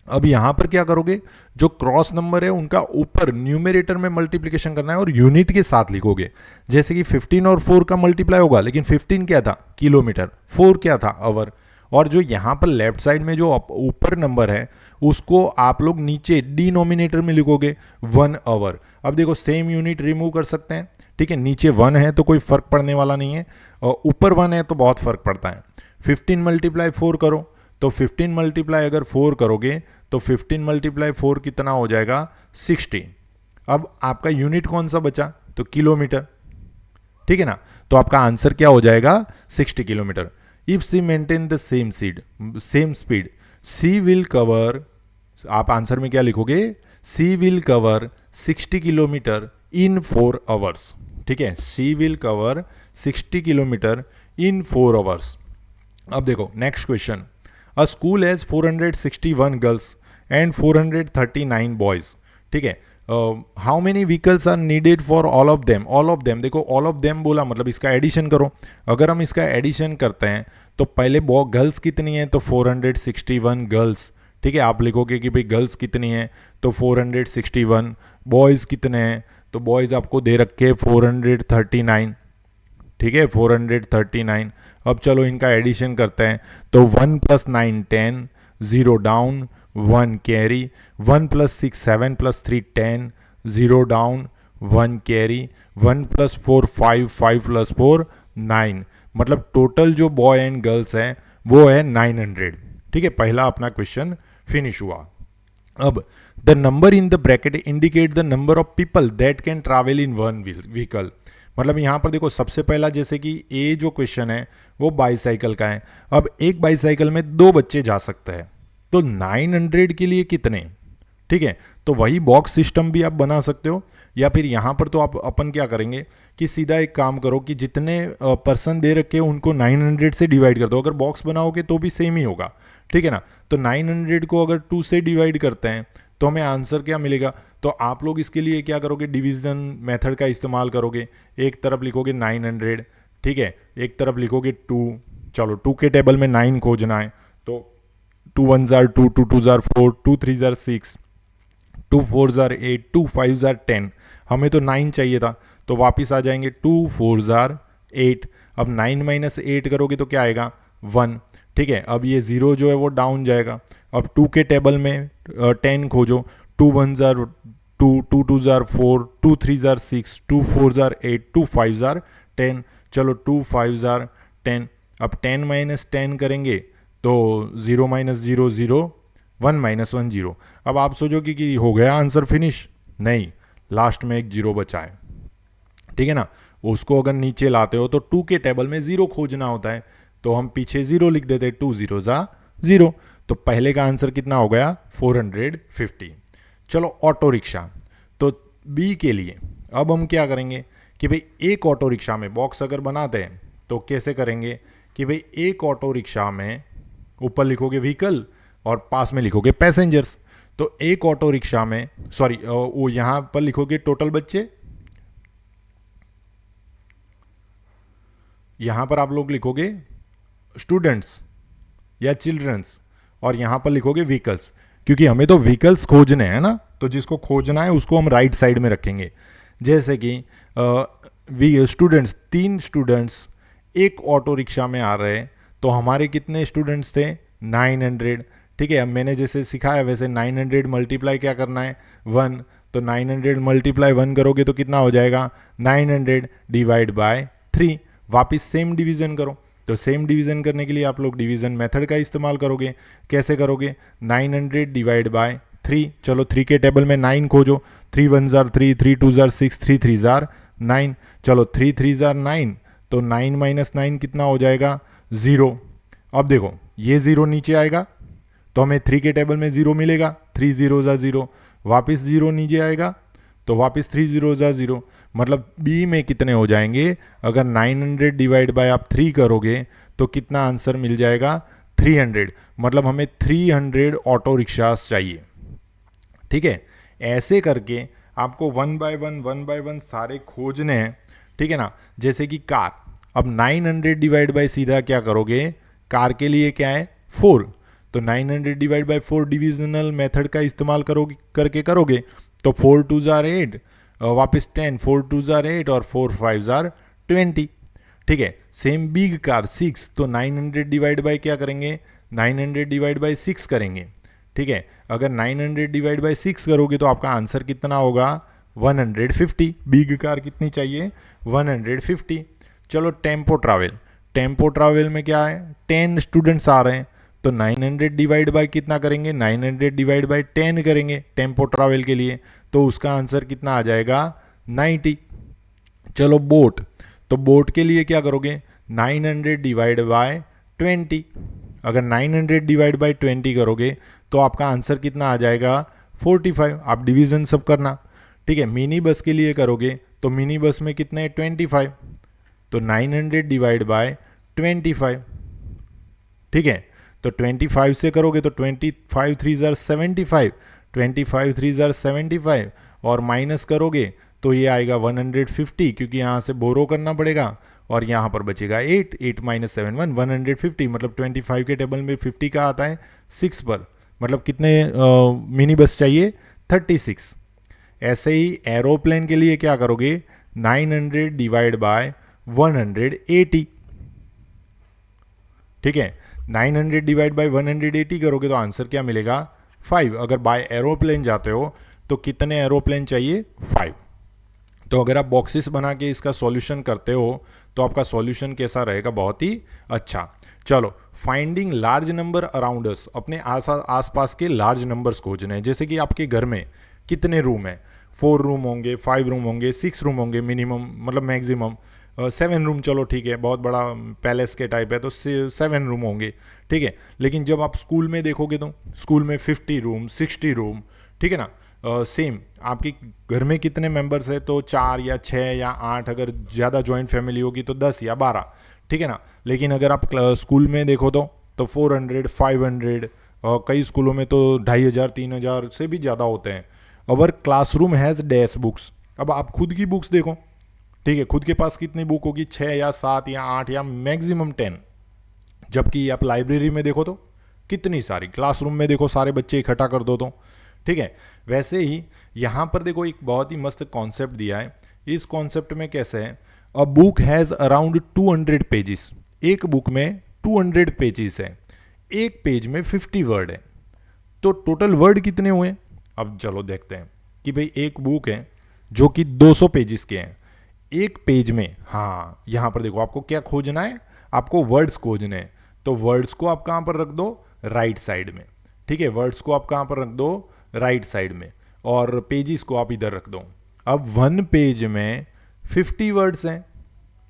अब यहां पर क्या करोगे, जो क्रॉस नंबर है उनका ऊपर न्यूमरेटर में मल्टीप्लिकेशन करना है और यूनिट के साथ लिखोगे। जैसे कि 15 और 4 का मल्टीप्लाई होगा, लेकिन 15 क्या था, किलोमीटर, 4 क्या था, आवर। और जो यहाँ पर लेफ्ट साइड में जो ऊपर नंबर है उसको आप लोग नीचे डिनोमिनेटर में लिखोगे 1 आवर। अब देखो सेम यूनिट रिमूव कर सकते हैं। ठीक है। नीचे 1 है तो कोई फर्क पड़ने वाला नहीं है, और ऊपर 1 है तो बहुत फर्क पड़ता है। 15 मल्टीप्लाई 4 करो, तो 15 मल्टीप्लाई अगर 4 करोगे तो 15 मल्टीप्लाई 4 कितना हो जाएगा, 60। अब आपका यूनिट कौन सा बचा, तो किलोमीटर। ठीक है ना। तो आपका आंसर क्या हो जाएगा, 60 kilometre. If she maintain the same speed she will cover, आप आंसर में क्या लिखोगे, she will cover 60 kilometre in 4 hours. ठीक है, she will cover 60 kilometre in 4 hours. अब देखो next question, a school has 461 girls and 439 boys. ठीक है, how many vehicles are needed for all of them. All of them, देखो all of them बोला मतलब इसका एडिशन करो। अगर हम इसका एडिशन करते हैं तो पहले गर्ल्स कितनी है, तो 461 गर्ल्स। ठीक है, आप लिखोगे कि भाई गर्ल्स कितनी है, तो 461। बॉयज़ कितने हैं, तो बॉयज़ आपको दे रखे 439। ठीक है, 439। अब चलो इनका एडिशन करते हैं, तो 1 + 9 10, 0 डाउन, 1 कैरी, 1 + 6 7 + 3 10, 0 डाउन, 1 कैरी, 1 + 4 5, 5 + 4 9। मतलब टोटल जो बॉय एंड गर्ल्स हैं वो है 900। ठीक है, पहला अपना क्वेश्चन फिनिश हुआ। अब the number in the bracket indicate the number of people that can travel in one vehicle. मतलब यहाँ पर देखो सबसे पहला, जैसे कि ए जो क्वेश्चन है वो बाईसाइकिल का है। अब एक बाईसाइकिल में 2 बच्चे जा सकते हैं, तो 900 के लिए कितने। ठीक है, तो वही बॉक्स सिस्टम भी आप बना सकते हो, या फिर यहाँ पर तो आप अपन क्या करेंगे कि सीधा एक काम करो कि जितने पर्सन दे रखे हैं उनको 900 से डिवाइड कर दो। अगर बॉक्स बनाओगे तो भी सेम ही होगा। ठीक है ना, तो 900 को अगर 2 से डिवाइड करते हैं तो हमें आंसर क्या मिलेगा। तो आप लोग इसके लिए क्या करोगे, डिवीजन मेथड का इस्तेमाल करोगे। एक तरफ लिखोगे 900, ठीक है, एक तरफ लिखोगे 2। चलो 2 के टेबल में 9 खोजना है, तो 2 1 jar 2, 2 2 jar 4, 2 3 jar 6, 2 4 jar 8, 2 5 jar 10। हमें तो 9 चाहिए था, तो वापस आ जाएंगे 2 4 जार 8। अब 9 - 8 करोगे तो क्या आएगा, 1। ठीक है, अब ये 0 जो है वो डाउन जाएगा। अब 2 के टेबल में 10 खोजो, 2 1 jar 2, 2 2 jar 4, 2 3 jar 6, 2 4 jar 8, 2 5 jar 10। चलो 2 5 जार 10। अब 10 - 10 करेंगे तो 0 - 0 0, 1 - 1 0। अब आप सोचोगे कि हो गया आंसर फिनिश, नहीं, लास्ट में एक 0 बचा है। ठीक है ना, उसको अगर नीचे लाते हो तो 2 के टेबल में 0 खोजना होता है, तो हम पीछे 0 लिख देते, 2 0 ज़ा 0। तो पहले का आंसर कितना हो गया, 450। चलो ऑटो रिक्शा, तो बी के लिए अब हम क्या करेंगे कि भाई एक ऑटो रिक्शा में बॉक्स अगर बनाते हैं तो कैसे करेंगे कि भाई एक ऑटो रिक्शा में ऊपर लिखोगे व्हीकल और पास में लिखोगे पैसेंजर्स। तो एक ऑटो रिक्शा में, सॉरी वो यहाँ पर लिखोगे टोटल बच्चे, यहाँ पर आप लोग लिखोगे स्टूडेंट्स या चिल्ड्रंस, और यहाँ पर लिखोगे व्हीकल्स, क्योंकि हमें तो व्हीकल्स खोजने हैं ना, तो जिसको खोजना है उसको हम राइट साइड में रखेंगे। जैसे कि स्टूडेंट्स, 3 स्टूडेंट्स एक ऑटो रिक्शा में आ रहे हैं, तो हमारे कितने स्टूडेंट्स थे, 900। ठीक है, अब मैंने जैसे सिखाया वैसे 900 मल्टीप्लाई क्या करना है, 1। तो 900 मल्टीप्लाई 1 करोगे तो कितना हो जाएगा, 900 डिवाइड बाय 3। वापस सेम डिवीज़न करो, तो सेम डिवीज़न करने के लिए आप लोग डिवीज़न मेथड का इस्तेमाल करोगे। कैसे करोगे, 900 डिवाइड बाय 3। चलो 3 के टेबल में 9 खोजो, 3 1 जार 3, 3 2 जार 6, 3 3 जार 9। चलो 3 3 जार 9, तो 9 - 9 कितना हो जाएगा, 0। अब देखो ये 0 नीचे आएगा तो हमें 3 के टेबल में 0 मिलेगा, 3 0 ज़ा 0। वापस 0 नीचे आएगा तो वापस 3 0 ज़ा 0। मतलब बी में कितने हो जाएंगे, अगर 900 डिवाइड बाय आप 3 करोगे तो कितना आंसर मिल जाएगा, 300। मतलब हमें 300 ऑटो रिक्शास चाहिए। ठीक है, ऐसे करके आपको 1 बाय 1 सारे खोजने हैं। ठीक है ना, जैसे कि कार, अब 900 डिवाइड बाय सीधा क्या करोगे, कार के लिए क्या है, 4। तो 900 डिवाइड बाय 4 डिविजनल मेथड का इस्तेमाल करोगे तो 4 2 जार 8, वापस 10, 4 2 जार 8 और 4 5 जार 20। ठीक है, सेम बिग कार 6, तो 900 डिवाइड बाय क्या करेंगे, 900 डिवाइड बाय 6 करेंगे। ठीक है, अगर 900 डिवाइड बाय 6 करोगे तो आपका आंसर कितना होगा, 150। बिग कार कितनी चाहिए, 150। चलो टेम्पो ट्रैवल में क्या है, 10 स्टूडेंट्स आ रहे हैं, तो 900 डिवाइड बाय कितना करेंगे, 900 डिवाइड बाय 10 करेंगे टेम्पो ट्रैवल के लिए, तो उसका आंसर कितना आ जाएगा, 90। चलो बोट, तो बोट के लिए क्या करोगे, 900 डिवाइड बाय 20। अगर 900 डिवाइड बाई 20 करोगे तो आपका आंसर कितना आ जाएगा 45। आप डिवीजन सब करना, ठीक है। मिनी बस के लिए करोगे तो मिनी बस में कितने 25, तो 900 डिवाइड बाय 25, ठीक है। तो 25 से करोगे तो 25 3 ज़ार 75, 25 3 ज़ार 75 और माइनस करोगे तो ये आएगा 150, क्योंकि यहाँ से बोरो करना पड़ेगा और यहाँ पर बचेगा 8, 8 माइनस 7 150, मतलब 25 के टेबल में 50 का आता है 6 पर, मतलब कितने मिनी बस चाहिए 36। ऐसे ही एरोप्लेन के लिए क्या करोगे 900 डिवाइड बाय 180, ठीक है। 900 डिवाइड बाय 180 करोगे तो आंसर क्या मिलेगा 5। अगर बाय एरोप्लेन जाते हो तो कितने एरोप्लेन चाहिए 5। तो अगर आप बॉक्सेस बना के इसका सॉल्यूशन करते हो तो आपका सॉल्यूशन कैसा रहेगा, बहुत ही अच्छा। चलो, finding large number around us, अपने आसपास के लार्ज नंबर्स खोजने हैं। जैसे कि आपके घर में कितने रूम है, 4 रूम होंगे, 5 रूम होंगे, 6 रूम होंगे मिनिमम, मतलब मैक्सिमम 7 रूम, चलो ठीक है, बहुत बड़ा पैलेस के टाइप है तो 7 रूम होंगे, ठीक है। लेकिन जब आप स्कूल में देखोगे तो स्कूल में 50 रूम, 60 रूम, ठीक है ना। सेम आपके घर में कितने मेंबर्स है तो 4 या 6 या 8, अगर ज़्यादा जॉइंट फैमिली होगी तो 10 या 12, ठीक है ना। लेकिन अगर आप स्कूल में देखो तो 400, 500, कई स्कूलों में तो 2500, 3000 से भी ज़्यादा होते हैं। अवर क्लासरूम हैज़ डैश बुक्स। अब आप खुद की बुक्स देखो, ठीक है, खुद के पास कितनी बुक होगी 6 या 7 या 8 या मैक्सिमम 10। जबकि आप लाइब्रेरी में देखो तो कितनी सारी, क्लासरूम में देखो सारे बच्चे इकट्ठा कर दो तो, ठीक है। वैसे ही यहाँ पर देखो एक बहुत ही मस्त कॉन्सेप्ट दिया है। इस कॉन्सेप्ट में कैसे है, a book has around 200 pages. एक बुक में 200 पेजेस है, एक पेज में 50 वर्ड है, तो टोटल वर्ड कितने हुए। अब चलो देखते हैं कि भाई एक बुक है जो कि 200 पेजेस के हैं, एक पेज में, हाँ यहाँ पर देखो आपको क्या खोजना है, आपको वर्ड्स खोजने हैं। तो वर्ड्स को आप कहाँ पर रख दो, राइट साइड में, ठीक है। वर्ड्स को आप कहाँ पर रख दो, राइट साइड में, और पेजेस को आप इधर रख दो। अब 1 पेज में 50 वर्ड्स हैं,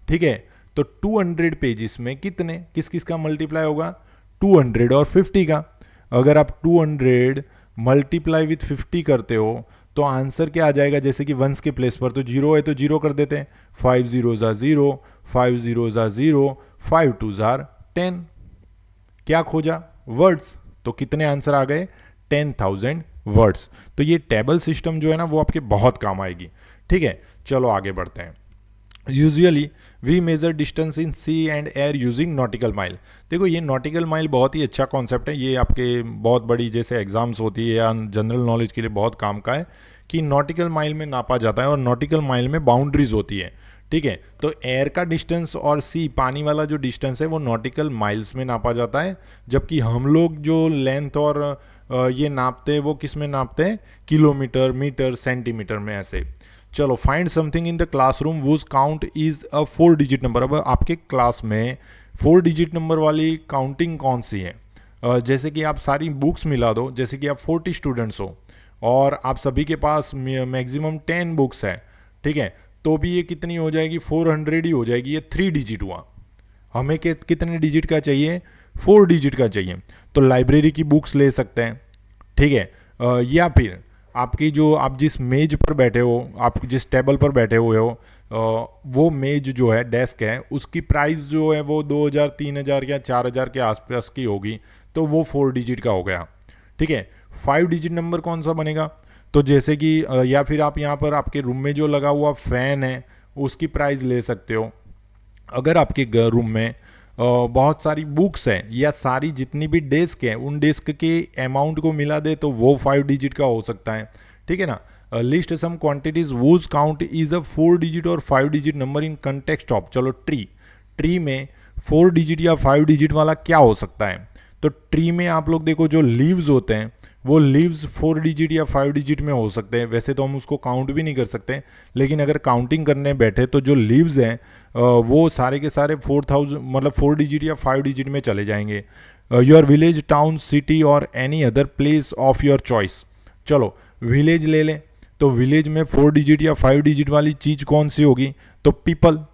ठीक है। तो 200 पेजेस में कितने, किस किस का मल्टीप्लाई होगा 200 और 50 का। अगर आप 200 मल्टीप्लाई विथ 50 करते हो तो आंसर क्या आ जाएगा, जैसे कि वंस के प्लेस पर तो 0 है तो 0 कर देते हैं, 5 0 0, 5 0 0, 5 2 10। क्या खोजा, वर्ड्स, तो कितने आंसर आ गए 10,000 वर्ड्स। तो ये टेबल सिस्टम जो है ना वो आपके बहुत काम आएगी, ठीक है। चलो आगे बढ़ते हैं। Usually we measure distance in sea and air using nautical mile. देखो ये नॉटिकल माइल बहुत ही अच्छा कॉन्सेप्ट है, ये आपके बहुत बड़ी जैसे एग्जाम्स होती है या जनरल नॉलेज के लिए बहुत काम का है कि नॉटिकल माइल में नापा जाता है और नॉटिकल माइल में बाउंड्रीज होती है, ठीक है। तो एयर का डिस्टेंस और सी पानी वाला जो डिस्टेंस है वो नॉटिकल माइल्स में नापा जाता है, जबकि हम लोग जो लेंथ और ये नापते हैं वो किस में नापते हैं, किलोमीटर, मीटर, सेंटीमीटर में ऐसे। चलो, find something in the classroom was count is a 4 digit number. अब आपके क्लास में 4 डिजिट नंबर वाली काउंटिंग कौन सी है, जैसे कि आप सारी बुक्स मिला दो, जैसे कि आप 40 स्टूडेंट्स हो और आप सभी के पास मैक्सिमम 10 बुक्स है, ठीक है, तो भी ये कितनी हो जाएगी 400 ही हो जाएगी। ये 3 डिजिट हुआ, हमें कितने डिजिट का चाहिए 4 डिजिट का चाहिए। तो लाइब्रेरी की बुक्स ले सकते हैं, ठीक है। या फिर आपकी जो आप जिस मेज पर बैठे हो, आप जिस टेबल पर बैठे हुए हो, वो मेज जो है, डेस्क है, उसकी प्राइस जो है वो 2000, 3000 या 4000 के आसपास की होगी, तो वो 4 डिजिट का हो गया, ठीक है। 5 डिजिट नंबर कौन सा बनेगा, तो जैसे कि या फिर आप यहाँ पर आपके रूम में जो लगा हुआ फ़ैन है उसकी प्राइस ले सकते हो। अगर आपके रूम में बहुत सारी बुक्स हैं या सारी जितनी भी डेस्क हैं उन डेस्क के अमाउंट को मिला दे तो वो 5 डिजिट का हो सकता है, ठीक है ना। List some quantities whose count is a 4 digit और 5 digit number in context of. चलो, ट्री में 4 डिजिट या 5 डिजिट वाला क्या हो सकता है, तो ट्री में आप लोग देखो जो लीव्स होते हैं वो लीव्स 4 डिजिट या 5 डिजिट में हो सकते हैं। वैसे तो हम उसको काउंट भी नहीं कर सकते, लेकिन अगर काउंटिंग करने बैठे तो जो लीव्स हैं वो सारे के सारे 4000 मतलब 4 डिजिट या 5 डिजिट में चले जाएंगे। योर विलेज, टाउन, सिटी और any other place of your choice. चलो विलेज ले लें, तो विलेज में 4 डिजिट या 5 डिजिट वाली चीज़ कौन सी होगी, तो पीपल,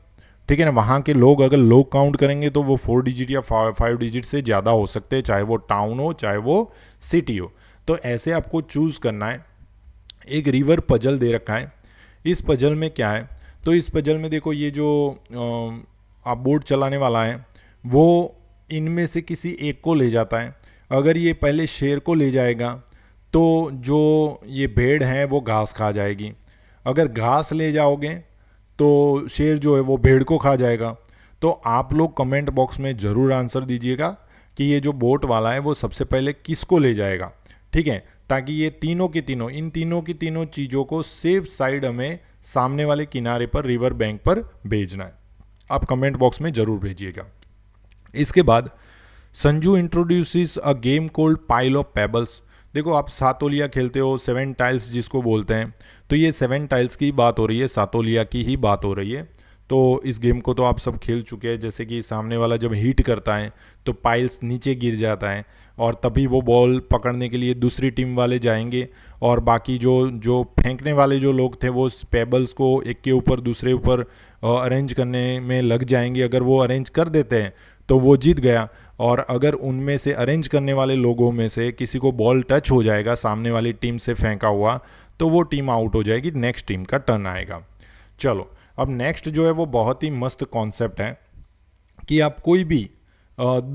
ठीक है ना। वहाँ के लोग अगर लोग काउंट करेंगे तो वो 4 डिजिट या 5 डिजिट से ज़्यादा हो सकते हैं, चाहे वो टाउन हो चाहे वो सिटी हो। तो ऐसे आपको चूज़ करना है। एक रिवर पजल दे रखा है। इस पजल में क्या है, तो इस पजल में देखो ये जो आप बोर्ड चलाने वाला है वो इनमें से किसी एक को ले जाता है। अगर ये पहले शेर को ले जाएगा तो जो ये भेड़ है वो घास खा जाएगी। अगर घास ले जाओगे तो शेर जो है वो भेड़ को खा जाएगा। तो आप लोग कमेंट बॉक्स में ज़रूर आंसर दीजिएगा कि ये जो बोट वाला है वो सबसे पहले किसको ले जाएगा, ठीक है, ताकि ये तीनों की तीनों, इन तीनों की तीनों चीज़ों को सेफ साइड हमें सामने वाले किनारे पर, रिवर बैंक पर भेजना है। आप कमेंट बॉक्स में ज़रूर भेजिएगा। इसके बाद Sanju introduces a game called pile of pebbles. देखो आप सातोलिया खेलते हो, 7 टाइल्स जिसको बोलते हैं, तो ये 7 टाइल्स की बात हो रही है, सातोलिया की ही बात हो रही है। तो इस गेम को तो आप सब खेल चुके हैं। जैसे कि सामने वाला जब हिट करता है तो पाइल्स नीचे गिर जाता है और तभी वो बॉल पकड़ने के लिए दूसरी टीम वाले जाएंगे और बाकी जो जो फेंकने वाले जो लोग थे वो पेबल्स को एक के ऊपर दूसरे ऊपर अरेंज करने में लग जाएंगे। अगर वो अरेंज कर देते हैं तो वो जीत गया, और अगर उनमें से अरेंज करने वाले लोगों में से किसी को बॉल टच हो जाएगा सामने वाली टीम से फेंका हुआ तो वो टीम आउट हो जाएगी, नेक्स्ट टीम का टर्न आएगा। चलो अब नेक्स्ट जो है वो बहुत ही मस्त कॉन्सेप्ट है कि आप कोई भी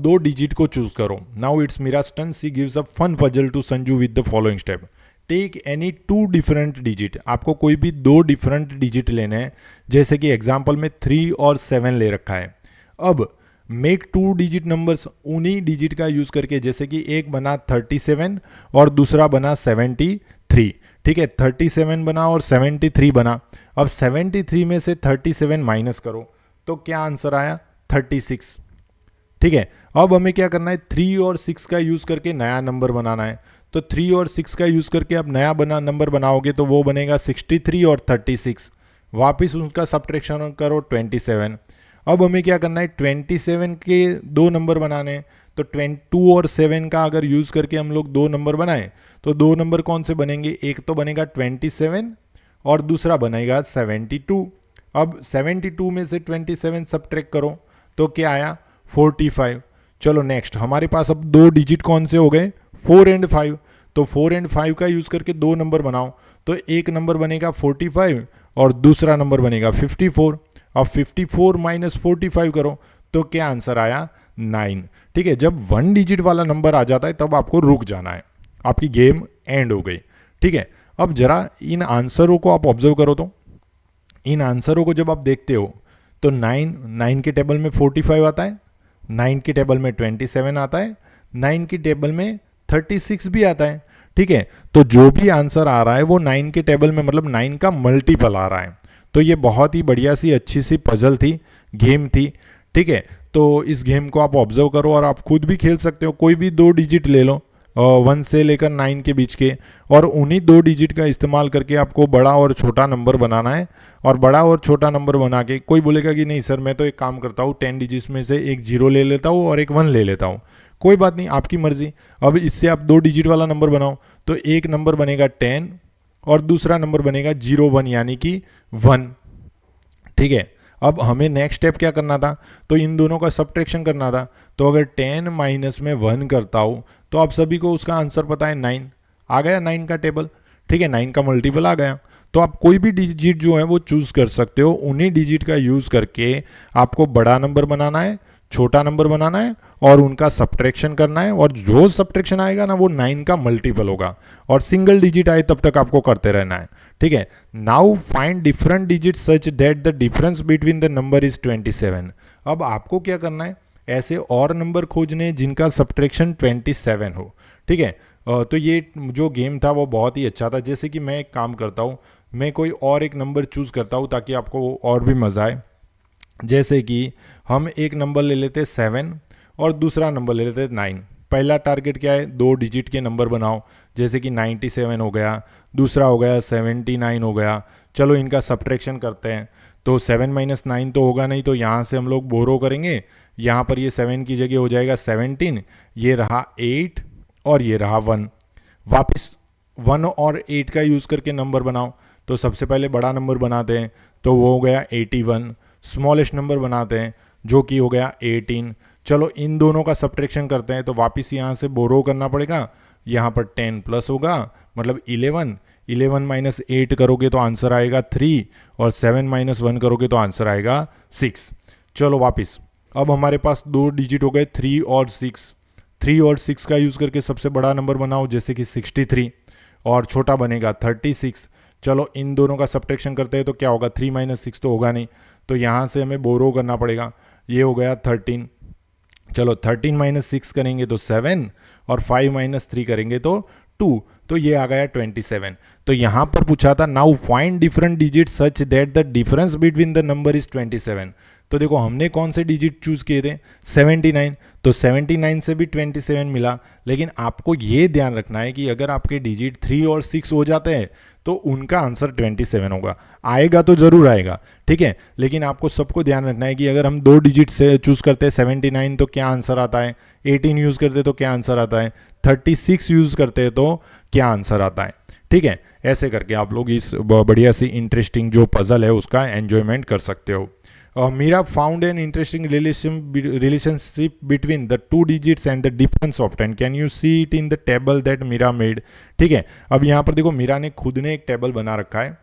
2 डिजिट को चूज करो। Now it's Meera's turn, she gives a fun puzzle to Sanju with the following step. Take any 2 different digit. आपको कोई भी 2 डिफरेंट डिजिट लेने हैं। जैसे कि एग्जाम्पल में 3 और 7 ले रखा है। अब मेक 2 डिजिट नंबर्स उन्हीं डिजिट का यूज करके, जैसे कि एक बना 37 और दूसरा बना 73, ठीक है, 37 बना और 73 बना। अब 73 में से 37 माइनस करो तो क्या आंसर आया, 36, ठीक है। अब हमें क्या करना है, 3 और 6 का यूज करके नया नंबर बनाना है। तो 3 और 6 का यूज करके आप नया नंबर बनाओगे तो वो बनेगा 63 और 36। वापिस उसका सब्ट्रैक्शन करो 27। अब हमें क्या करना है, 27 के 2 नंबर बनाने हैं। तो 2 और 7 का अगर यूज करके हम लोग 2 नंबर बनाएं तो 2 नंबर कौन से बनेंगे, एक तो बनेगा 27 और दूसरा बनेगा 72। अब 72 में से 27 सब्ट्रैक्ट करो तो क्या आया, 45। चलो नेक्स्ट, हमारे पास अब 2 डिजिट कौन से हो गए, 4 एंड 5। तो 4 एंड 5 का यूज करके 2 नंबर बनाओ तो एक नंबर बनेगा 45 और दूसरा नंबर बनेगा 54। अब 54 माइनस 45 करो तो क्या आंसर आया, 9, ठीक है। जब 1 डिजिट वाला नंबर आ जाता है तब आपको रुक जाना है, आपकी गेम एंड हो गई, ठीक है। अब जरा इन आंसरों को आप ऑब्जर्व करो। तो इन आंसरों को जब आप देखते हो तो 9 के टेबल में 45 आता है, 9 के टेबल में 27 आता है, 9 की टेबल में 36 भी आता है, ठीक है। तो जो भी आंसर आ रहा है वो 9 के टेबल में, मतलब 9 का मल्टीपल आ रहा है। तो ये बहुत ही बढ़िया सी अच्छी सी पजल थी, गेम थी, ठीक है। तो इस गेम को आप ऑब्जर्व करो और आप खुद भी खेल सकते हो। कोई भी 2 डिजिट ले लो 1 से लेकर 9 के बीच के, और उन्हीं 2 डिजिट का इस्तेमाल करके आपको बड़ा और छोटा नंबर बनाना है। और बड़ा और छोटा नंबर बना के, कोई बोलेगा कि नहीं सर मैं तो एक काम करता हूँ 10 डिजिट्स में से एक 0 ले लेता हूँ और एक 1 ले लेता हूँ। कोई बात नहीं, आपकी मर्जी। अब इससे आप 2 डिजिट वाला नंबर बनाओ तो एक नंबर बनेगा 10 और दूसरा नंबर बनेगा 01 यानी कि 1, ठीक है। अब हमें नेक्स्ट स्टेप क्या करना था, तो इन दोनों का सब्ट्रैक्शन करना था। तो अगर 10 माइनस में 1 करता हूँ तो आप सभी को उसका आंसर पता है, 9 आ गया, 9 का टेबल, ठीक है, 9 का मल्टीपल आ गया। तो आप कोई भी डिजिट जो है वो चूज कर सकते हो। उन्हीं डिजिट का यूज करके आपको बड़ा नंबर बनाना है, छोटा नंबर बनाना है और उनका सब्ट्रैक्शन करना है, और जो सब्ट्रैक्शन आएगा ना वो 9 का मल्टीपल होगा, और सिंगल डिजिट आए तब तक आपको करते रहना है, ठीक है। Now find different digit such that the difference between the number is 27। अब आपको क्या करना है, ऐसे और नंबर खोजने जिनका सब्ट्रैक्शन 27 हो, ठीक है। तो ये जो गेम था वो बहुत ही अच्छा था। जैसे कि मैं एक काम करता हूँ, मैं कोई और एक नंबर चूज करता हूँ ताकि आपको और भी मज़ा आए। जैसे कि हम एक नंबर ले लेते 7 और दूसरा नंबर ले लेते 9। पहला टारगेट क्या है, 2 डिजिट के नंबर बनाओ। जैसे कि 97 हो गया, दूसरा हो गया 79 हो गया। चलो इनका सब्ट्रैक्शन करते हैं। तो 7 माइनस 9 तो होगा नहीं, तो यहाँ से हम लोग बोरो करेंगे। यहाँ पर ये 7 की जगह हो जाएगा 17, ये रहा 8 और ये रहा 1। वापस 1 और 8 का यूज़ करके नंबर बनाओ। तो सबसे पहले बड़ा नंबर बनाते हैं, तो वो हो गया 81। स्मॉलेस्ट नंबर बनाते हैं जो कि हो गया 18। चलो इन दोनों का सब्ट्रैक्शन करते हैं, तो वापस यहाँ से बोरो करना पड़ेगा, यहाँ पर 10 प्लस होगा मतलब 11, 11 माइनस 8 करोगे तो आंसर आएगा 3, और 7 माइनस 1 करोगे तो आंसर आएगा 6। चलो वापस, अब हमारे पास दो डिजिट हो गए 3 और 6। 3 और 6 का यूज़ करके सबसे बड़ा नंबर बनाओ जैसे कि 63, और छोटा बनेगा 36। चलो इन दोनों का सब्ट्रैक्शन करते हैं तो क्या होगा, 3 माइनस 6 तो होगा नहीं, तो यहाँ से हमें बोरो करना पड़ेगा, ये हो गया 13। चलो 13 माइनस 6 करेंगे तो 7, और 5 माइनस 3 करेंगे तो 2, तो ये आ गया 27। तो यहाँ पर पूछा था now find different digit such that the difference between the number is 27। तो देखो हमने कौन से डिजिट चूज किए थे, 79, तो 79 से भी 27 मिला। लेकिन आपको ये ध्यान रखना है कि अगर आपके डिजिट 3 और 6 हो जाते हैं तो उनका आंसर 27 होगा, आएगा तो जरूर आएगा, ठीक है। लेकिन आपको सबको ध्यान रखना है कि अगर हम दो डिजिट से चूज करते हैं 79 तो क्या आंसर आता है, 18 यूज करते तो क्या आंसर आता है, 36 यूज करते हैं तो क्या आंसर आता है, ठीक है। ऐसे करके आप लोग इस बढ़िया सी इंटरेस्टिंग जो पजल है उसका एंजॉयमेंट कर सकते हो। Mira found an interesting relationship between the two digits and the difference of 10. Can you see it in the table that Mira made? ठीक है, अब यहाँ पर देखो मीरा ने खुद ने एक टेबल बना रखा है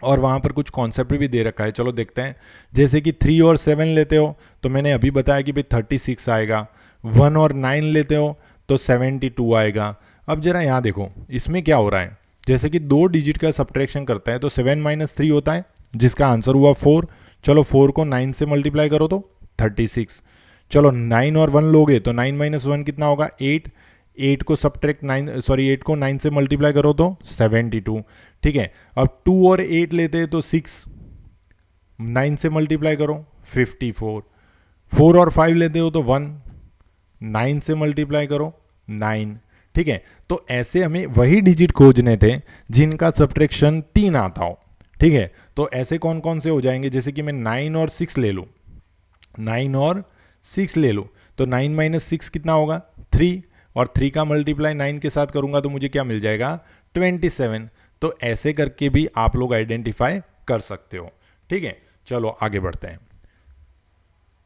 और वहाँ पर कुछ कॉन्सेप्ट भी दे रखा है। चलो देखते हैं, जैसे कि 3 और 7 लेते हो तो मैंने अभी बताया कि भाई 36 आएगा, 1 और 9 लेते हो तो 72 आएगा। अब जरा यहाँ देखो इसमें क्या हो रहा है, जैसे कि दो डिजिट का सब्ट्रैक्शन करता है तो 7 माइनस 3 होता है जिसका आंसर हुआ 4। चलो 4 को 9 से मल्टीप्लाई करो तो 36। चलो 9 और 1 लोगे तो 9 माइनस 1 कितना होगा, 8। 8 को सब्ट्रैक्ट 8 को 9 से मल्टीप्लाई करो तो 72, ठीक है। अब 2 और 8 लेते हैं तो 6, 9 से मल्टीप्लाई करो 54। 4 और 5 लेते हो तो 1, 9 से मल्टीप्लाई करो 9, ठीक है। तो ऐसे हमें वही डिजिट खोजने थे जिनका सब्ट्रैक्शन 3 आता हो, ठीक है। तो ऐसे कौन कौन से हो जाएंगे, जैसे कि मैं 9 और 6 ले लूँ, 9 और 6 ले लूँ तो 9 माइनस 6 कितना होगा, 3, और 3 का मल्टीप्लाई 9 के साथ करूँगा तो मुझे क्या मिल जाएगा, 27। तो ऐसे करके भी आप लोग आइडेंटिफाई कर सकते हो, ठीक है। चलो आगे बढ़ते हैं।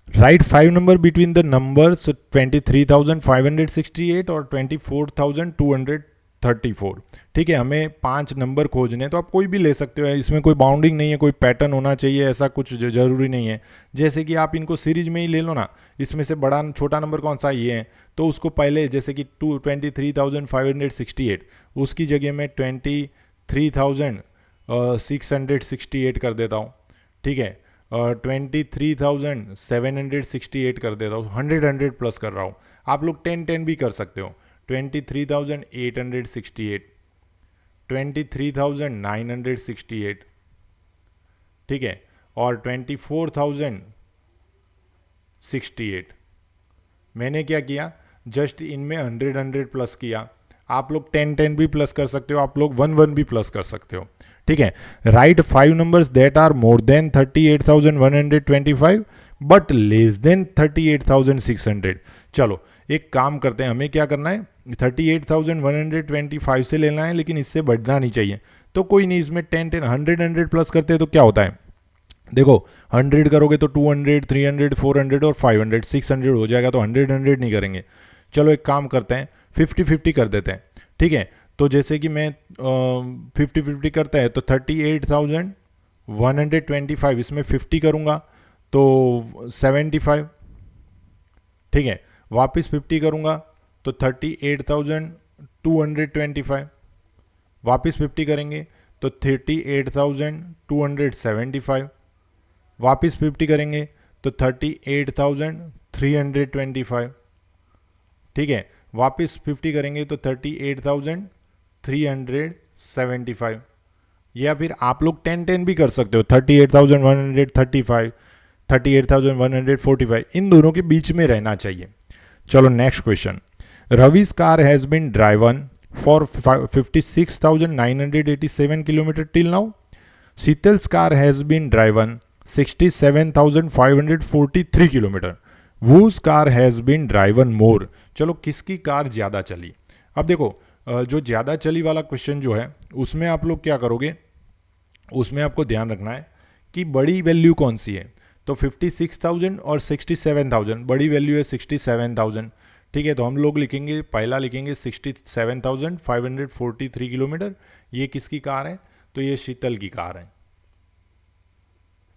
Right 5 number between the numbers 23,568 और 24,234, ठीक है। हमें 5 नंबर खोजने, तो आप कोई भी ले सकते हो, इसमें कोई बाउंडिंग नहीं है, कोई पैटर्न होना चाहिए ऐसा कुछ जरूरी नहीं है। जैसे कि आप इनको सीरीज में ही ले लो ना, इसमें से बड़ा छोटा नंबर कौन सा ये है तो उसको पहले जैसे कि 23,568 उसकी जगह में 23,668 कर देता हूँ, ठीक है। 23,768 कर देता हूँ, 100 प्लस कर रहा हूँ। आप लोग 10 भी कर सकते हो, 23,868, 23,968, ठीक है, और 24,068। मैंने क्या किया, जस्ट इनमें 100 प्लस किया। आप लोग 10 भी प्लस कर सकते हो, आप लोग 1 भी प्लस कर सकते हो, ठीक है। Write 5 numbers that are more than 38,125 but less than 38,600। चलो एक काम करते हैं, हमें क्या करना है, 38,125 से लेना है लेकिन इससे बढ़ना नहीं चाहिए। तो कोई नहीं, इसमें 10 100 प्लस करते हैं तो क्या होता है, देखो 100 करोगे तो 200, 300, 400 और 500, 600 हो जाएगा, तो 100 नहीं करेंगे। चलो एक काम करते हैं, 50-50 कर देते हैं, ठीक है। तो जैसे कि मैं 50-50 करता है तो 38,125, इसमें 50 करूँगा तो 75, ठीक है। वापस 50 करूँगा तो 38,225, वापस 50 करेंगे तो 38,275, वापस 50 करेंगे तो 38,325, ठीक है। वापस 50 करेंगे तो 38,375, या फिर आप लोग 10 भी कर सकते हो, 38,135, 38,145, इन दोनों के बीच में रहना चाहिए। चलो next question. Ravi's car has been driven for 56,987 kilometre till now. Sheetal's car has been driven 67,543 kilometre. whose car has been driven more। चलो किसकी कार ज़्यादा चली। अब देखो जो ज़्यादा चली वाला क्वेश्चन जो है उसमें आप लोग क्या करोगे, उसमें आपको ध्यान रखना है कि बड़ी वैल्यू कौन सी है। तो 56,000 और 67,000, बड़ी वैल्यू है 67,000। ठीक है, तो हम लोग लिखेंगे, पहला लिखेंगे 67,543 किलोमीटर। ये किसकी कार है? तो ये शीतल की कार है।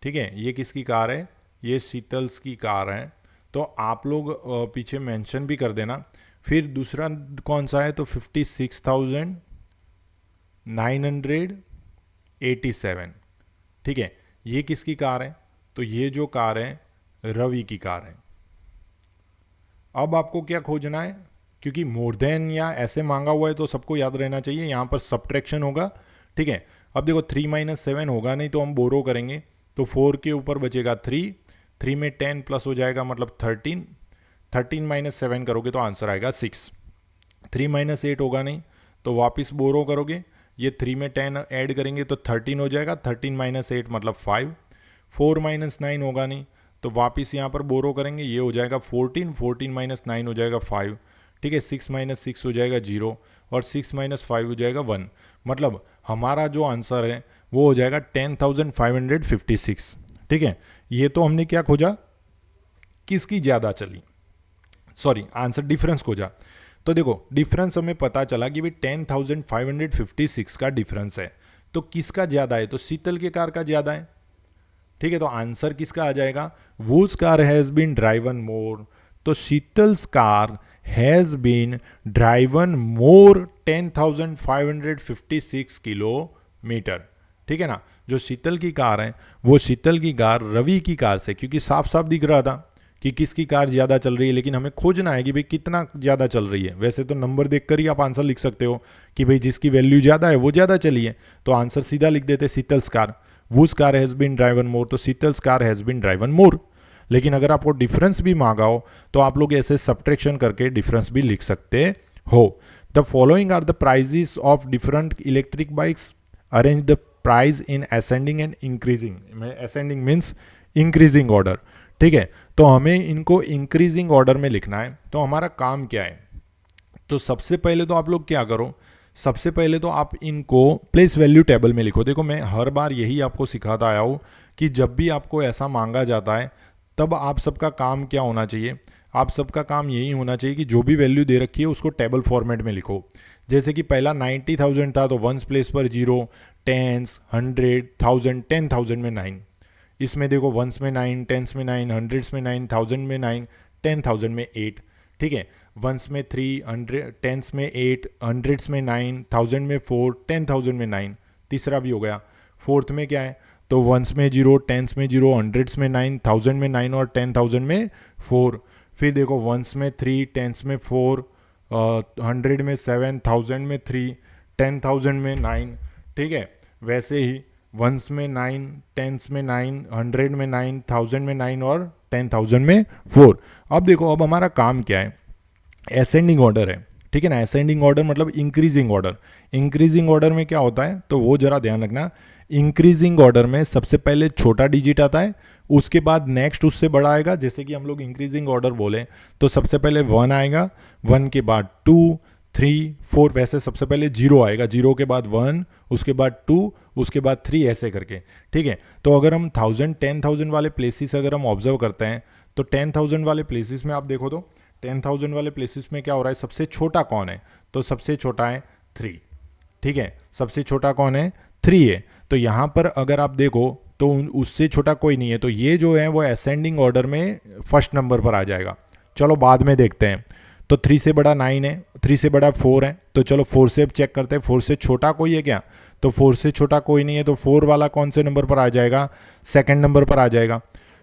ठीक है, ये किसकी कार है? ये शीतल्स की कार है। तो आप लोग पीछे मेंशन भी कर देना। फिर दूसरा कौन सा है? तो 56,987। ठीक है, ये किसकी कार है? तो ये जो कार है रवि की कार है। अब आपको क्या खोजना है? क्योंकि मोर देन या ऐसे मांगा हुआ है तो सबको याद रहना चाहिए, यहाँ पर सब्ट्रैक्शन होगा। ठीक है, अब देखो 3 - 7 होगा नहीं तो हम बोरो करेंगे, तो 4 के ऊपर बचेगा 3, 3 में 10 प्लस हो जाएगा मतलब 13, 13 - 7 करोगे तो आंसर आएगा 6। 3 - 8 होगा नहीं तो वापस बोरो करोगे, ये 3 में 10 ऐड करेंगे तो 13 हो जाएगा, 13 - 8 मतलब 5। 4 - 9 होगा नहीं तो वापस यहाँ पर बोरो करेंगे, ये हो जाएगा 14, 14 - 9 हो जाएगा 5। ठीक है, 6 - 6 हो जाएगा 0 और 6 - 5 हो जाएगा 1। मतलब हमारा जो आंसर है वो हो जाएगा 10,556। ठीक है, ये तो हमने क्या खोजा? किसकी ज़्यादा चली, सॉरी आंसर डिफरेंस खोजा। तो देखो डिफरेंस हमें पता चला कि भाई 10,556 का डिफरेंस है, तो किसका ज़्यादा है? तो शीतल के कार का ज़्यादा है। ठीक है, तो आंसर किसका आ जाएगा? Whose car has been driven more, तो Sheetal's car has been driven more 10,556 kilometre. ठीक है ना, जो शीतल की कार है वो शीतल की कार रवि की कार से, क्योंकि साफ साफ दिख रहा था कि किसकी कार ज़्यादा चल रही है, लेकिन हमें खोजना है कि भाई कितना ज़्यादा चल रही है। वैसे तो नंबर देखकर ही आप आंसर लिख सकते हो कि भाई जिसकी वैल्यू ज़्यादा है वो ज़्यादा चली है, तो आंसर सीधा लिख देते Sheetal's car. Whose car has been driven more, तो Sheetal's car has been driven more. लेकिन अगर आपको डिफरेंस भी मांगा हो तो आप लोग ऐसे सब्ट्रैक्शन करके डिफरेंस भी लिख सकते हो। The following are the prices of different electric bikes, arrange the price in ascending and increasing. Ascending means increasing order. ठीक है, तो हमें इनको इंक्रीजिंग ऑर्डर में लिखना है। तो हमारा काम क्या है? तो सबसे पहले तो आप लोग क्या करो, सबसे पहले तो आप इनको प्लेस वैल्यू टेबल में लिखो। देखो मैं हर बार यही आपको सिखाता आया हूँ कि जब भी आपको ऐसा मांगा जाता है तब आप सबका काम क्या होना चाहिए? आप सबका काम यही होना चाहिए कि जो भी वैल्यू दे रखी है उसको टेबल फॉर्मेट में लिखो। जैसे कि पहला 90,000 था तो वंस प्लेस पर 0, टेंस, 100, 1000, 10,000 में 9। इसमें देखो वंस में 9, टेंस में 9, हंड्रेड्स में 9, 1000 में 9, 10,000 में 8। ठीक है, वंस में 3, 100, टेंस में 8, हंड्रेड्स में 9, 1000 में 4, 10,000 में 9। तीसरा भी हो गया। फोर्थ में क्या है? तो वंस में 0, टेंस में 0, हंड्रेड्स में 9, 1000 में 9 और 10,000 में 4। फिर देखो वंस में 3, टेंस में 4, 100 में 7, 1000 में 3, 10,000 में 9। ठीक है, वैसे ही वंस में 9, टेंस में 9, 100 में 9, 1000 में 9 और 10,000 में 4। अब देखो अब हमारा काम क्या है? असेंडिंग ऑर्डर है। ठीक है ना, असेंडिंग ऑर्डर मतलब इंक्रीजिंग ऑर्डर। इंक्रीजिंग ऑर्डर में क्या होता है तो वो जरा ध्यान रखना। इंक्रीजिंग ऑर्डर में सबसे पहले छोटा डिजिट आता है, उसके बाद नेक्स्ट उससे बड़ा आएगा। जैसे कि हम लोग इंक्रीजिंग ऑर्डर बोले तो सबसे पहले 1 आएगा, 1 के बाद 2, 3, 4, वैसे सबसे पहले 0 आएगा, 0 के बाद 1, उसके बाद 2, उसके बाद 3, ऐसे करके। ठीक है, तो अगर हम 1000, 10,000 वाले प्लेसेस अगर हम ऑब्जर्व करते हैं तो 10,000 वाले प्लेसेस में आप देखो तो 10,000 वाले प्लेसेस में क्या हो रहा है? सबसे छोटा कौन है? तो सबसे छोटा है 3। ठीक है, सबसे छोटा कौन है? 3 है। तो यहाँ पर अगर आप देखो तो उससे छोटा कोई नहीं है, तो ये जो है वो असेंडिंग ऑर्डर में फर्स्ट नंबर पर आ जाएगा। चलो बाद में देखते हैं। तो 3 से बड़ा 9 है, 3 से बड़ा 4 है, तो चलो 4 से चेक करते हैं 4 से छोटा कोई है क्या? तो 4 से छोटा कोई नहीं है, तो 4 वाला कौन से नंबर पर आ जाएगा? सेकंड नंबर पर आ जाएगा।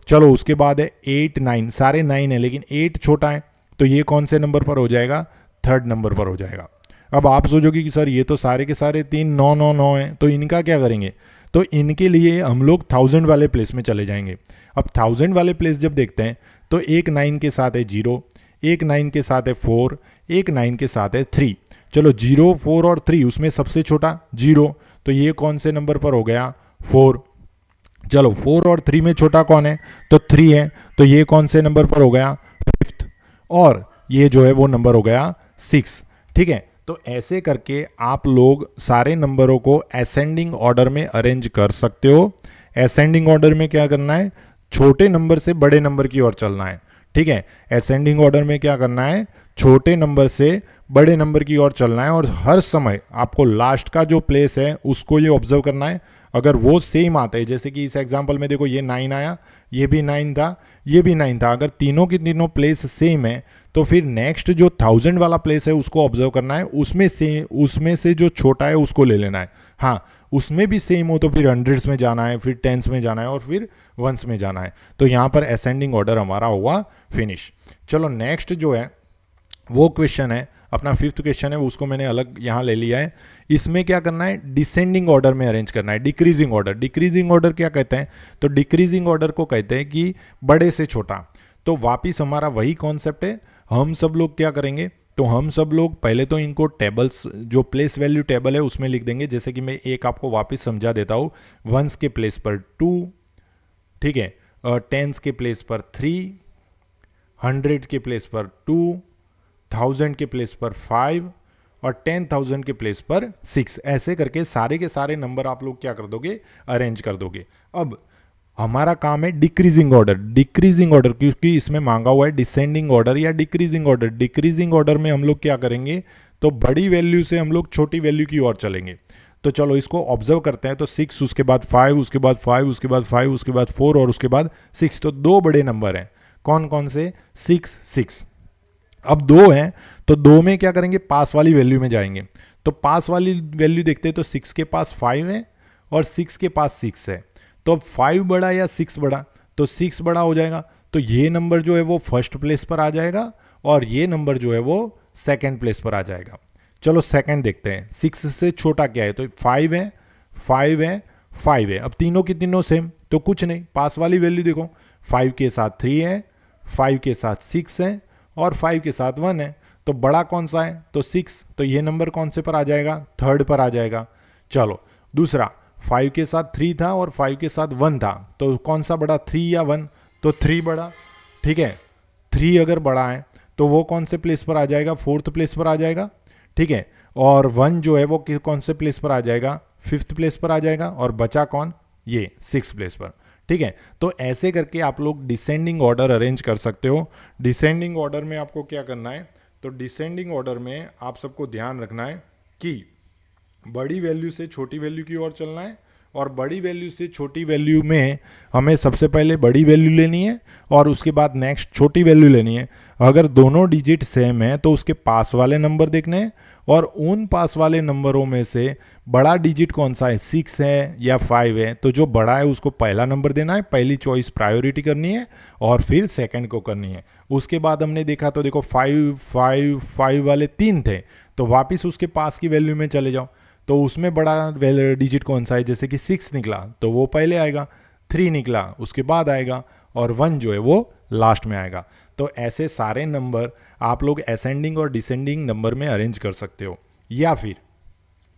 चलो उसके बाद है 8, 9, सारे 9 है लेकिन 8 छोटा है, तो ये कौन से नंबर पर हो जाएगा? थर्ड नंबर पर हो जाएगा। अब आप सोचोगे कि सर ये तो सारे के सारे 3 9 9 9 हैं, तो इनका क्या करेंगे? तो इनके लिए हम लोग 1000 वाले प्लेस में चले जाएंगे। अब 1000 वाले प्लेस जब देखते हैं तो एक 9 के साथ है 0, एक 9 के साथ है 4, एक 9 के साथ है 3। चलो 0, 4 और 3, उसमें सबसे छोटा 0, तो ये कौन से नंबर पर हो गया? 4। चलो 4 और 3 में छोटा कौन है? तो 3 है, तो ये कौन से नंबर पर हो गया? 5th। और ये जो है वो नंबर हो गया 6। ठीक है, तो ऐसे करके आप लोग सारे नंबरों को असेंडिंग ऑर्डर में अरेंज कर सकते हो। असेंडिंग ऑर्डर में क्या करना है? छोटे नंबर से बड़े नंबर की ओर चलना है। ठीक है, असेंडिंग ऑर्डर में क्या करना है, छोटे नंबर से बड़े नंबर की ओर चलना है और हर समय आपको लास्ट का जो प्लेस है उसको ये ऑब्जर्व करना है। अगर वो सेम आता है, जैसे कि इस एग्जांपल में देखो ये 9 आया, ये भी 9 था, ये भी 9 था, अगर तीनों की तीनों प्लेस सेम है तो फिर नेक्स्ट जो 1000 वाला प्लेस है उसको ऑब्जर्व करना है, उसमें से जो छोटा है उसको ले लेना है। हाँ, उसमें भी सेम हो तो फिर हंड्रेड्स में जाना है, फिर टेंस में जाना है और फिर वंस में जाना है। तो यहाँ पर असेंडिंग ऑर्डर हमारा हुआ फिनिश। चलो नेक्स्ट जो है वो क्वेश्चन है अपना 5th क्वेश्चन है, उसको मैंने अलग यहाँ ले लिया है। इसमें क्या करना है, डिसेंडिंग ऑर्डर में अरेंज करना है, डिक्रीजिंग ऑर्डर। डिक्रीजिंग ऑर्डर क्या कहते हैं, तो डिक्रीजिंग ऑर्डर को कहते हैं कि बड़े से छोटा। तो वापिस हमारा वही कॉन्सेप्ट है, हम सब लोग क्या करेंगे, तो हम सब लोग पहले तो इनको टेबल्स, जो प्लेस वैल्यू टेबल है उसमें लिख देंगे। जैसे कि मैं एक आपको वापस समझा देता हूँ, वंस के प्लेस पर 2, ठीक है, टेंस के प्लेस पर 3, 100 के प्लेस पर 2, 1000 के प्लेस पर 5 और 10,000 के प्लेस पर 6। ऐसे करके सारे के सारे नंबर आप लोग क्या कर दोगे, अरेंज कर दोगे। अब हमारा काम है डिक्रीजिंग ऑर्डर। डिक्रीजिंग ऑर्डर क्योंकि इसमें मांगा हुआ है डिसेंडिंग ऑर्डर या डिक्रीजिंग ऑर्डर। डिक्रीजिंग ऑर्डर में हम लोग क्या करेंगे, तो बड़ी वैल्यू से हम लोग छोटी वैल्यू की ओर चलेंगे। तो चलो इसको ऑब्जर्व करते हैं। तो 6, उसके बाद 5, उसके बाद 5, उसके बाद 5, उसके बाद 4 और उसके बाद 6। तो दो बड़े नंबर हैं, कौन कौन से, 6, 6। अब 2 हैं तो 2 में क्या करेंगे, पास वाली वैल्यू में जाएंगे। तो पास वाली वैल्यू देखते हैं, तो 6 के पास 5 है और 6 के पास 6 है। तो अब 5 बड़ा या 6 बड़ा, तो 6 बड़ा हो जाएगा। तो ये नंबर जो है वो फर्स्ट प्लेस पर आ जाएगा और ये नंबर जो है वो सेकंड प्लेस पर आ जाएगा। चलो सेकंड देखते हैं, 6 से छोटा क्या है, तो 5 है, 5 है, 5 है। अब तीनों की तीनों सेम, तो कुछ नहीं, पास वाली वैल्यू देखो, 5 के साथ 3 है, 5 के साथ 6 है और 5 के साथ 1 है। तो बड़ा कौन सा है, तो 6। तो ये नंबर कौन से पर आ जाएगा, थर्ड पर आ जाएगा। चलो दूसरा, 5 के साथ 3 था और 5 के साथ 1 था, तो कौन सा बड़ा, 3 या 1, तो 3 बड़ा। ठीक है, 3 अगर बड़ा है तो वो कौन से प्लेस पर आ जाएगा, फोर्थ प्लेस पर आ जाएगा। ठीक है, और 1 जो है वो कौन से प्लेस पर आ जाएगा, फिफ्थ प्लेस पर आ जाएगा। और बचा कौन, ये 6 प्लेस पर। ठीक है, तो ऐसे करके आप लोग डिसेंडिंग ऑर्डर अरेंज कर सकते हो। डिसेंडिंग ऑर्डर में आपको क्या करना है, तो डिसेंडिंग ऑर्डर में आप सबको ध्यान रखना है कि बड़ी वैल्यू से छोटी वैल्यू की ओर चलना है और बड़ी वैल्यू से छोटी वैल्यू में हमें सबसे पहले बड़ी वैल्यू लेनी है और उसके बाद नेक्स्ट छोटी वैल्यू लेनी है। अगर दोनों डिजिट सेम है तो उसके पास वाले नंबर देखने हैं और उन पास वाले नंबरों में से बड़ा डिजिट कौन सा है, 6 है या 5 है, तो जो बड़ा है उसको पहला नंबर देना है, पहली चॉइस प्रायोरिटी करनी है और फिर सेकंड को करनी है। उसके बाद हमने देखा तो देखो 5, 5, 5 वाले 3 थे, तो वापस उसके पास की वैल्यू में चले जाओ, तो उसमें बड़ा डिजिट कौन सा है, जैसे कि 6 निकला तो वो पहले आएगा, 3 निकला उसके बाद आएगा और 1 जो है वो लास्ट में आएगा। तो ऐसे सारे नंबर आप लोग असेंडिंग और डिसेंडिंग नंबर में अरेंज कर सकते हो। या फिर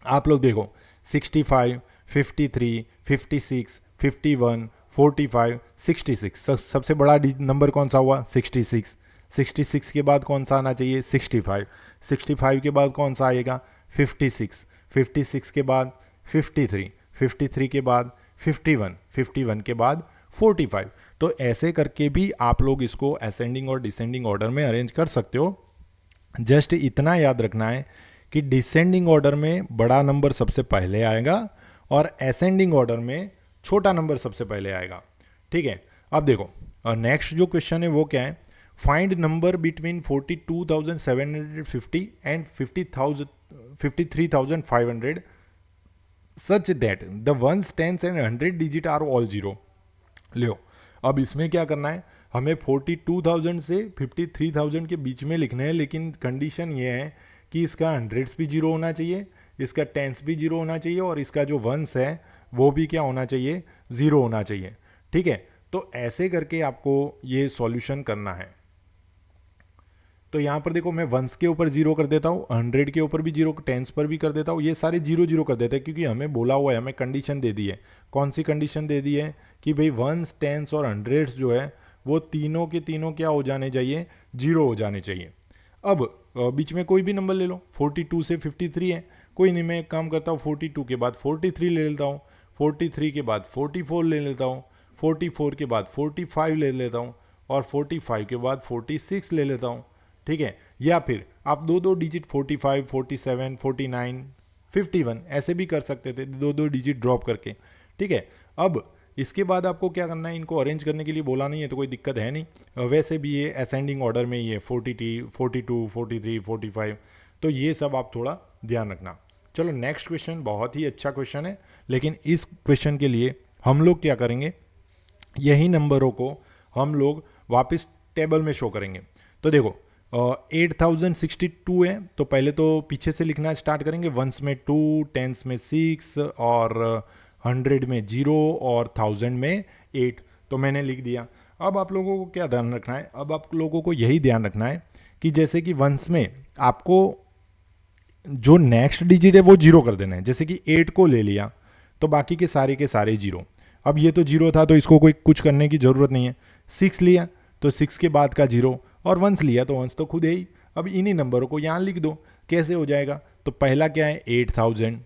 आप लोग देखो 65, 53, 56, 51, 45, 66, सबसे बड़ा नंबर कौन सा हुआ, 66। 66 के बाद कौन सा आना चाहिए, 65। 65 के बाद कौन सा आएगा, 56। 56 के बाद 53, 53 के बाद 51, 51 के बाद 45। तो ऐसे करके भी आप लोग इसको असेंडिंग और डिसेंडिंग ऑर्डर में अरेंज कर सकते हो। जस्ट इतना याद रखना है कि डिसेंडिंग ऑर्डर में बड़ा नंबर सबसे पहले आएगा और असेंडिंग ऑर्डर में छोटा नंबर सबसे पहले आएगा। ठीक है, अब देखो नेक्स्ट जो क्वेश्चन है वो क्या है, find number between 42,750 and 53,500 such that the ones, tens and 100 digit are all zero. लो, अब इसमें क्या करना है, हमें 42,000 से 53,000 के बीच में लिखना है, लेकिन कंडीशन ये है कि इसका हंड्रेड्स भी जीरो होना चाहिए, इसका टेंस भी जीरो होना चाहिए और इसका जो वंस है वो भी क्या होना चाहिए, ज़ीरो होना चाहिए। ठीक है, तो ऐसे करके आपको ये सॉल्यूशन करना है। तो यहाँ पर देखो मैं वंस के ऊपर जीरो कर देता हूँ, 100 के ऊपर भी जीरो, टेंस पर भी कर देता हूँ, ये सारे जीरो जीरो कर देते हैं क्योंकि हमें बोला हुआ है, हमें कंडीशन दे दी है। कौन सी कंडीशन दे दी है कि भाई वंस, टेंस और हंड्रेड्स जो है वो तीनों के तीनों क्या हो जाने चाहिए, जीरो हो जाने चाहिए। अब बीच में कोई भी नंबर ले लो, 42 से 53 है, कोई नहीं, मैं एक काम करता हूँ 42 के बाद 43 ले लेता हूँ, 43 के बाद 44 ले लेता हूँ, 44 के बाद 45 ले लेता हूँ और 45 के बाद 46 ले लेता हूँ, ठीक है। या फिर आप दो दो डिजिट 45, 47, 49, 51 ऐसे भी कर सकते थे, दो दो डिजिट ड्रॉप करके, ठीक है। अब इसके बाद आपको क्या करना है, इनको अरेंज करने के लिए बोला नहीं है तो कोई दिक्कत है नहीं। वैसे भी ये असेंडिंग ऑर्डर में ही है, 42, 43, 45, तो ये सब आप थोड़ा ध्यान रखना। चलो नेक्स्ट क्वेश्चन, बहुत ही अच्छा क्वेश्चन है, लेकिन इस क्वेश्चन के लिए हम लोग क्या करेंगे, यही नंबरों को हम लोग वापस टेबल में शो करेंगे। तो देखो 8062 है, तो पहले तो पीछे से लिखना स्टार्ट करेंगे। वंस में 2, टेंस में 6 और 100 में 0 और 1000 में 8, तो मैंने लिख दिया। अब आप लोगों को क्या ध्यान रखना है, अब आप लोगों को यही ध्यान रखना है कि जैसे कि वंस में आपको जो नेक्स्ट डिजिट है वो 0 कर देना है। जैसे कि 8 को ले लिया तो बाकी के सारे 0। अब ये तो 0 था तो इसको कोई कुछ करने की ज़रूरत नहीं है। 6 लिया तो 6 के बाद का 0, और वंस लिया तो वंस तो खुद है ही। अब इन्हीं नंबरों को यहाँ लिख दो, कैसे हो जाएगा, तो पहला क्या है 8000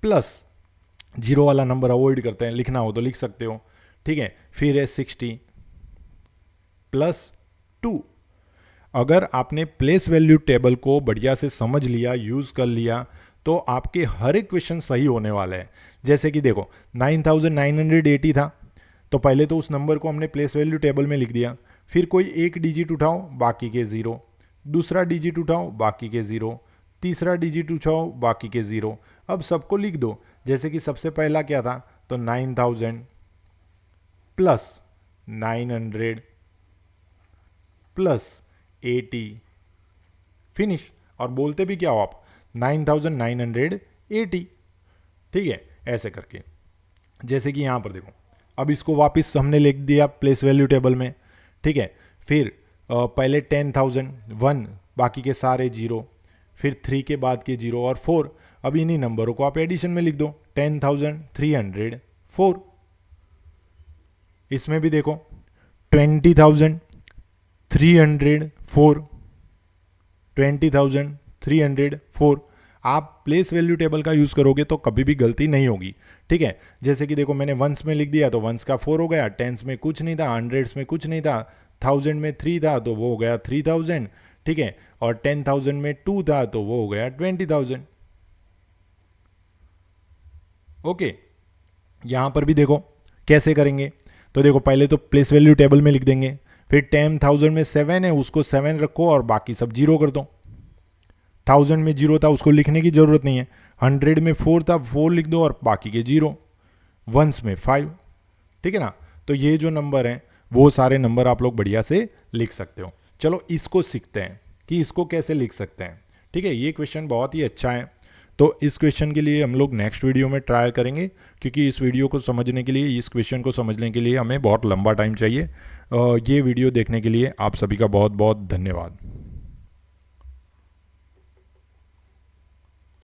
प्लस 0 वाला नंबर अवॉइड करते हैं, लिखना हो तो लिख सकते हो, ठीक है। फिर है 60 प्लस 2। अगर आपने प्लेस वैल्यू टेबल को बढ़िया से समझ लिया, यूज़ कर लिया, तो आपके हर एक क्वेश्चन सही होने वाला है। जैसे कि देखो 9980 था, तो पहले तो उस नंबर को हमने प्लेस वैल्यू टेबल में लिख दिया। फिर कोई एक डिजिट उठाओ, बाकी के 0, दूसरा डिजिट उठाओ, बाकी के 0, तीसरा डिजिट उठाओ, बाकी के 0। अब सबको लिख दो। जैसे कि सबसे पहला क्या था, तो 9000 प्लस 900 प्लस 80, फिनिश। और बोलते भी क्या हो आप, 9980, ठीक है, ऐसे करके। जैसे कि यहाँ पर देखो, अब इसको वापस हमने लिख दिया प्लेस वैल्यू टेबल में, ठीक है। फिर पहले 10,000 1, बाकी के सारे 0, फिर 3 के बाद के 0 और 4। अब इन्हीं नंबरों को आप एडिशन में लिख दो, 10,304। इसमें भी देखो 20,304, 20,304। आप प्लेस वैल्यू टेबल का यूज़ करोगे तो कभी भी गलती नहीं होगी, ठीक है। जैसे कि देखो मैंने वंस में लिख दिया तो वंस का 4 हो गया, टेंस में कुछ नहीं था, हंड्रेड्स में कुछ नहीं था, 1000 में 3 था तो वो हो गया 3000, ठीक है। और 10,000 में 2 था तो वो हो गया 20,000। ओके, यहाँ पर भी देखो कैसे करेंगे। तो देखो पहले तो प्लेस वैल्यू टेबल में लिख देंगे, फिर 10,000 में 7 है, उसको 7 रखो और बाकी सब 0 कर दो। 1000 में 0 था, उसको लिखने की ज़रूरत नहीं है। 100 में 4 था, 4 लिख दो और बाकी के 0। वंस में 5, ठीक है ना। तो ये जो नंबर हैं वो सारे नंबर आप लोग बढ़िया से लिख सकते हो। चलो इसको सीखते हैं कि इसको कैसे लिख सकते हैं, ठीक है। ये क्वेश्चन बहुत ही अच्छा है, तो इस क्वेश्चन के लिए हम लोग नेक्स्ट वीडियो में ट्राई करेंगे, क्योंकि इस वीडियो को समझने के लिए, इस क्वेश्चन को समझने के लिए हमें बहुत लंबा टाइम चाहिए। ये वीडियो देखने के लिए आप सभी का बहुत बहुत धन्यवाद।